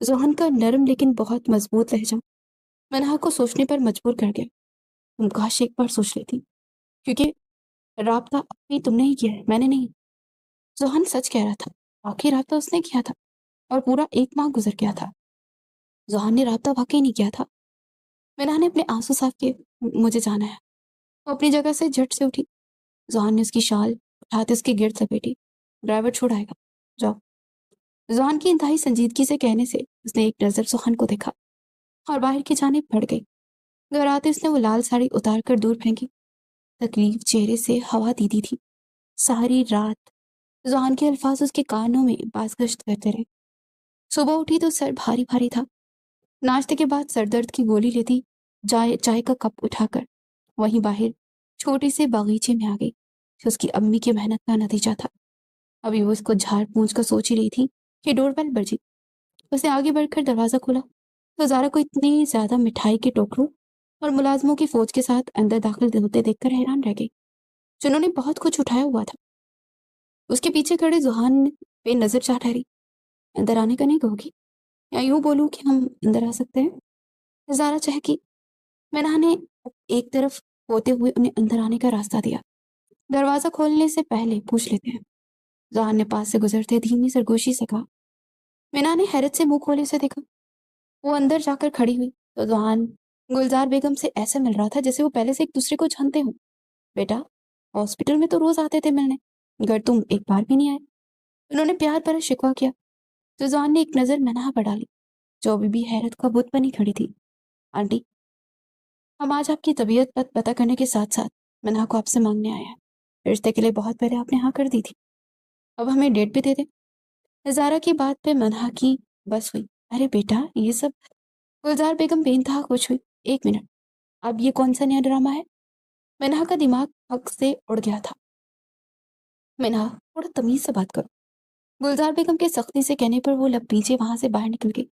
زوہان کا نرم لیکن بہت مضبوط لہجہ منہا کو سوچنے پر مجبور کر گیا۔ تم کاش ایک بار سوچ لیتی، کیونکہ रابता अभी तुमने ही किया है, मैंने नहीं। जोहान सच कह रहा था। आखिर रابطہ उसने किया था और पूरा 1 माह गुजर गया था। जोहान ने रابطہ वाकई नहीं किया था। मीना ने अपने आंसू साफ किए। मुझे जाना है। वो अपनी जगह से झट से उठी। जोहान ने उसकी शाल उठाते उसके गिर्द लपेटी। ड्राइवर छोड़ आएगा, जाओ। जोहान की इंतहाई संजीदगी से कहने से उसने एक नजर जोहान को देखा और बाहर की जानिब बढ़ गई। घर आते उसने वो लाल साड़ी उतार कर दूर फेंकी। तकलीफ चेहरे से हवा दीदी थी। सारी रात जोहान के अल्फाज उसके कानों में बाज़गश्त करते रहे। सुबह उठी तो सर भारी भारी था। नाश्ते के बाद सर दर्द की गोली लेती चाय चाय का कप उठाकर वहीं बाहर छोटे से बागीचे में आ गई, जो उसकी अम्मी की मेहनत का नतीजा था। अभी वो उसको झाड़ पूंछ कर सोच ही रही थी कि डोरबेल बजी। उसने आगे बढ़कर दरवाजा खोला तो ज़ारा को इतनी ज्यादा मिठाई के टोकरों और मुलाजमों की फौज के साथ अंदर दाखिल होते देखकर हैरान रह गई, जिन्होंने बहुत कुछ उठाया हुआ था। उसके पीछे खड़े जुहान पे नजर जा ठहरी। अंदर आने का नहीं कहोगी, या यूं बोलूं कि हम अंदर आ सकते हैं? ज़ारा चहकी। मैना ने एक तरफ होते हुए उन्हें अंदर आने का रास्ता दिया। दरवाजा खोलने से पहले पूछ लेते हैं। जुहान ने पास से गुजरते धीमी सरगोशी से कहा। मीना ने हैरत से मुंह खोले से देखा। वो अंदर जाकर खड़ी हुई तो जुहान गुलजार बेगम से ऐसे मिल रहा था जैसे वो पहले से एक दूसरे को जानते हो। बेटा, हॉस्पिटल में तो रोज आते थे मिलने, घर तुम एक बार भी नहीं आए। उन्होंने प्यार भरा शिकवा किया। तो जुहान ने एक नजर मैना पर डाली, जो अभी भी हैरत का बुत बनी खड़ी थी। आंटी, हम आज आपकी तबीयत पता करने के साथ साथ मैना को आपसे मांगने आए हैं। रिश्ते के लिए बहुत पहले आपने हाँ कर दी थी, अब हमें डेट भी दे दे। ज़ारा की बात पे मन्हा की बस हुई। अरे बेटा, ये सब। गुलजार बेगम बेइंतहा खुश हुई। 1 मिनट, अब ये कौन सा नया ड्रामा है? मन्हा का दिमाग हक से उड़ गया था। मन्हा, थोड़ा तमीज से बात करो। गुलजार बेगम के सख्ती से कहने पर वो लब पीछे वहां से बाहर निकल गई।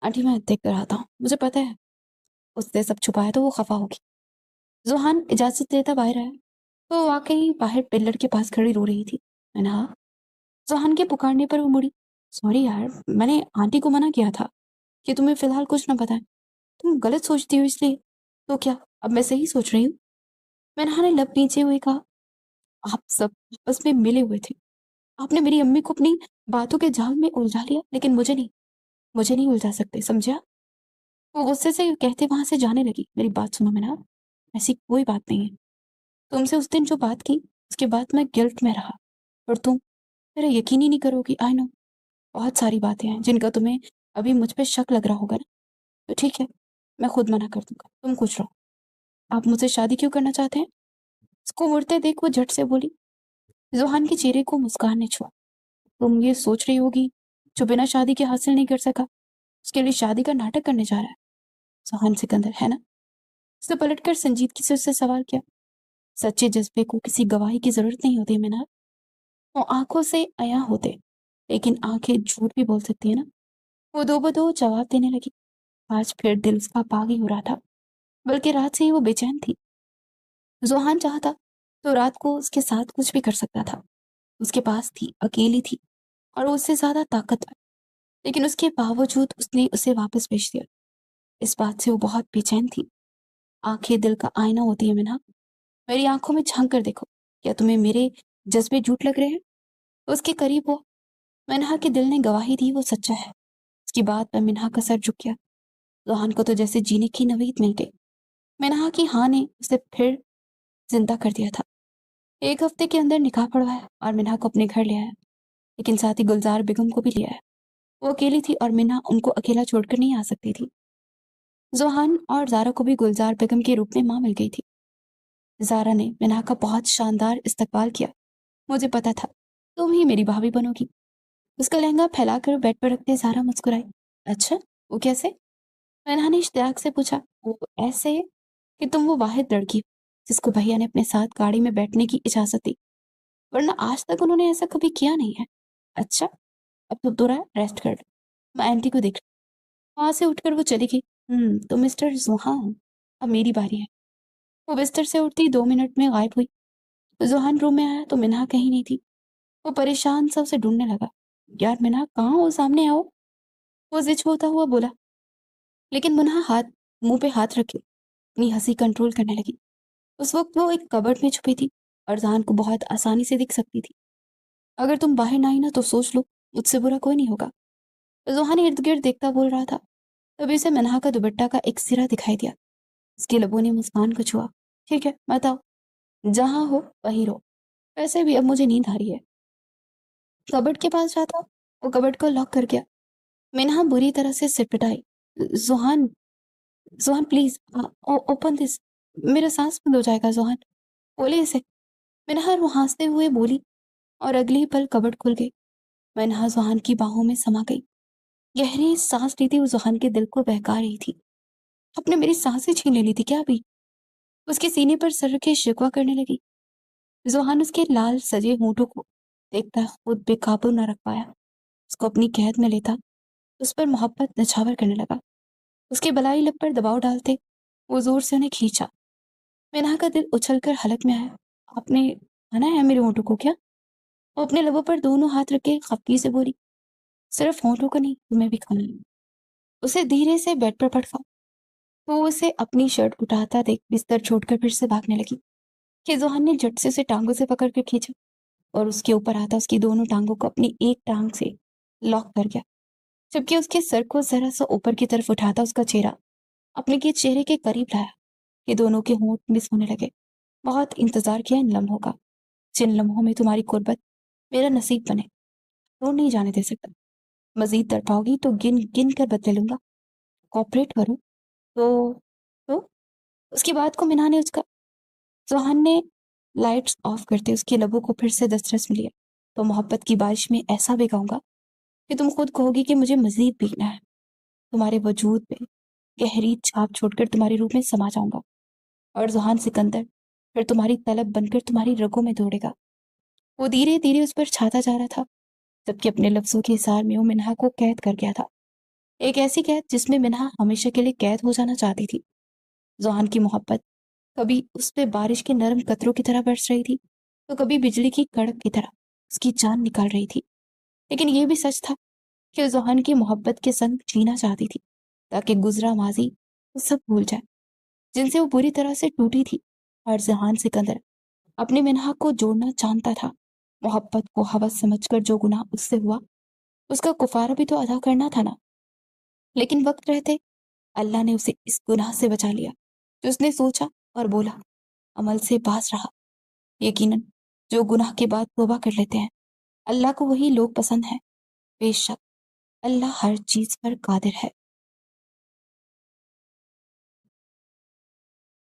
आंटी, मैं देख कर आता हूँ, मुझे पता है उससे सब छुपाया तो वो खफा होगी। जुहान इजाजत देता बाहर आया तो वाकई बाहर पिल्लर के पास खड़ी रो रही थी। मन्हा, जुहान के पुकारने पर वो मुड़ी। सॉरी यार, मैंने आंटी को मना किया था कि तुम्हें फिलहाल कुछ ना बताएं। तुम गलत सोचती हो इसलिए। तो क्या अब मैं सही सोच रही हूँ? मैंने ने लब नीचे हुए कहा। आप सब आपस में मिले हुए थे। आपने मेरी अम्मी को अपनी बातों के जाल में उलझा लिया, लेकिन मुझे नहीं उलझा सकते, समझा? वो गुस्से से कहते वहां से जाने लगी। मेरी बात सुनो मैना, ऐसी कोई बात नहीं है। तुमसे उस दिन जो बात की उसके बाद मैं गिल्ट में रहा, और तुम मेरा यकीन ही नहीं करोगी। आई नो, बहुत सारी बातें हैं जिनका तुम्हें अभी मुझ पर शक लग रहा होगा ना। तो ठीक है, मैं खुद मना कर दूंगा, तुम कुछ रहो। आप मुझसे शादी क्यों करना चाहते हैं? उसको मुड़ते देख वो झट से बोली। जोहान के चेहरे को मुस्कान ने छुआ। तुम ये सोच रही होगी जो बिना शादी के हासिल नहीं कर सका, उसके लिए शादी का नाटक करने जा रहा है। जोहान सिकंदर, है ना? उसने पलटकर संजीदगी से उससे सवाल किया। सच्चे जज्बे को किसी गवाही की जरूरत नहीं होती मीना। वो आंखों से अया होते, लेकिन आंखें झूठ भी बोल सकती है ना। वो दो बदो जवाब देने लगी। आज फिर दिल उसका बागी हो रहा था, बल्कि रात से ही वो बेचैन थी। जोहान चाहता तो रात को उसके साथ कुछ भी कर सकता था। उसके पास थी, अकेली थी, और वो उससे ज्यादा ताकतवर। लेकिन उसके बावजूद उसने उसे वापस भेज दिया। इस बात से वो बहुत बेचैन थी। आंखें दिल का आईना होती है मीना। मेरी आंखों में झांक कर देखो, क्या तुम्हें मेरे जज्बे झूठ लग रहे हैं? उसके करीब हुआ। मिन्हा के दिल ने गवाही दी वो सच्चा है। उसकी बात पर मिन्हा का सर झुक गया। रोहान को तो जैसे जीने की नवीद मिल गई। मिन्हा की हाँ ने उसे फिर जिंदा कर दिया था। 1 हफ्ते के अंदर निकाह पड़वाया और मिन्हा को अपने घर ले आया, लेकिन साथ ही गुलजार बेगम को भी ले आया। वो अकेली थी और मिन्हा उनको अकेला छोड़कर नहीं आ सकती थी। जोहान और जारा को भी गुलजार बेगम के रूप में मां मिल गई थी। जारा ने मिन्हा का बहुत शानदार इस्तकबाल किया। मुझे पता था तुम ही मेरी भाभी बनोगी। उसका लहंगा फैलाकर बेड पर रखते जारा मुस्कुराई। अच्छा, वो कैसे? मिन्हा ने इश्तियाक से पूछा। वो ऐसे कि तुम वो वाहिद लड़की हो जिसको भैया ने अपने साथ गाड़ी में बैठने की इजाजत दी, वरना आज तक उन्होंने ऐसा कभी किया नहीं है। अच्छा, अब तो रहा रेस्ट कर लो, मैं आंटी को देख रही। वहां से उठकर वो चली गई। तो मिस्टर जुहान, अब मेरी बारी है। वो बिस्तर से उठती 2 मिनट में गायब हुई। जुहान रूम में आया तो मिन्हा कहीं नहीं थी। वो परेशान सा उसे ढूंढने लगा। यार मिन्हा कहाँ हो, सामने आओ। वो जिच होता हुआ बोला, लेकिन मिन्हा मुंह पे हाथ रखे अपनी हंसी कंट्रोल करने लगी। उस वक्त वो एक कबर्ड में छुपी थी اور ज़हान کو بہت آسانی سے دکھ سکتی تھی۔ اگر تم باہر نہ آئی نا تو سوچ لو مجھ سے برا کوئی نہیں ہوگا۔ ذوحان ارد گرد دیکھتا بول رہا تھا، تبھی اسے منہا کا دوپٹہ کا ایک سرا دکھائی دیا۔ اس کے لبوں نے مسکان کو چھوا۔ ٹھیک ہے مت آؤ، جہاں ہو وہیں رہو، ویسے بھی اب مجھے نیند آ رہی ہے۔ کبڈ کے پاس جاتا وہ کبڈ کو لاک کر گیا۔ منہا بری طرح سے سٹپٹائی، ذوحان ذوحان پلیز اوپن دس، میرا سانس بند ہو جائے گا ذوحان، بولے اسے۔ منہا وہ ہنستے ہوئے بولی اور اگلی پل کبڈ کھل گئی۔ منہا ذوحان کی باہوں میں سما گئی، گہری سانس لیتی وہ ذوحان کے دل کو بہکا رہی تھی۔ آپ نے میری سانسیں چھین لے لی تھی کیا ابھی؟ اس کے سینے پر سر رکھے شکوہ کرنے لگی۔ ذوحان اس کے لال سجے ہونٹوں کو دیکھتا خود بے قابو نہ رکھ پایا، اس کو اپنی قید میں لیتا، اس پر محبت نچھاور کرنے لگا۔ اس کے بلائی لب پر دباؤ ڈالتے وہ زور سے انہیں کھینچا۔ منہا کا دل اچھل کر حلق میں آیا۔ آپ نے کھانا ہے میرے ہونٹوں کو کیا؟ وہ اپنے لبوں پر دونوں ہاتھ رکھے خفگی سے بولی، صرف ہونٹوں کو نہیں، تمہیں بھی کھانا ہے۔ اسے دھیرے سے بیڈ پر پٹکا تو اسے اپنی شرٹ اٹھاتا دیکھ بستر چھوڑ کر پھر سے بھاگنے لگی کہ ذوحان نے جھٹ سے اسے ٹانگوں سے پکڑ کر کھینچا اور اس کے اوپر آتا اس کی دونوں ٹانگوں کو اپنی ایک ٹانگ سے لاک کر گیا، جبکہ اس کے سر کو ذرا سا اوپر کی طرف اٹھاتا اس کا چہرہ اپنے کے چہرے کے قریب لایا کہ دونوں کے ہونٹ مس ہونے لگے۔ بہت انتظار کیا ان لمحوں کا، جن لمحوں میں تمہاری قربت میرا نصیب بنے، توڑ نہیں جانے دے سکتا۔ مزید تڑپاؤ گی تو گن گن کر بدلے لوں گا، کوپریٹ کرو تو اس کی بات کو منہا نے کا ذوحان نے لائٹس آف کرتے اس کے لبوں کو پھر سے دسترس میں لیا۔ تو محبت کی بارش میں ایسا بھگاؤں گا کہ تم خود کہو گی کہ مجھے مزید بھیگنا ہے، تمہارے وجود پہ گہری چھاپ چھوڑ کر تمہارے روح میں سما جاؤں گا، اور ذوحان سکندر پھر تمہاری طلب بن کر تمہاری رگوں میں دوڑے گا۔ وہ دھیرے دھیرے اس پر چھاتا جا رہا تھا، جبکہ اپنے لفظوں کے اثار میں وہ منہا کو قید کر گیا تھا، ایک ایسی قید جس میں منہا ہمیشہ کے لیے قید ہو جانا چاہتی تھی۔ ذوحان کی محبت کبھی اس پہ بارش کے نرم قطروں کی طرح برس رہی تھی تو کبھی بجلی کی کڑک کی طرح اس کی جان نکال رہی تھی، لیکن یہ بھی سچ تھا کہ ذوحان کی محبت کے سنگ جینا چاہتی تھی تاکہ گزرا ماضی وہ سب بھول جائے جن سے وہ بری طرح سے ٹوٹی تھی۔ اور ذوحان سکندر اپنے منہا کو جوڑنا جانتا تھا، محبت کو ہوس سمجھ کر جو گناہ اس سے ہوا اس کا کفارہ بھی تو ادا کرنا تھا نا، لیکن وقت رہتے اللہ نے اسے اس گناہ سے بچا لیا جو اس نے سوچا اور بولا، عمل سے باز رہا۔ یقیناً جو گناہ کے بعد توبہ کر لیتے ہیں اللہ کو وہی لوگ پسند ہیں۔ بے شک اللہ ہر چیز پر قادر ہے۔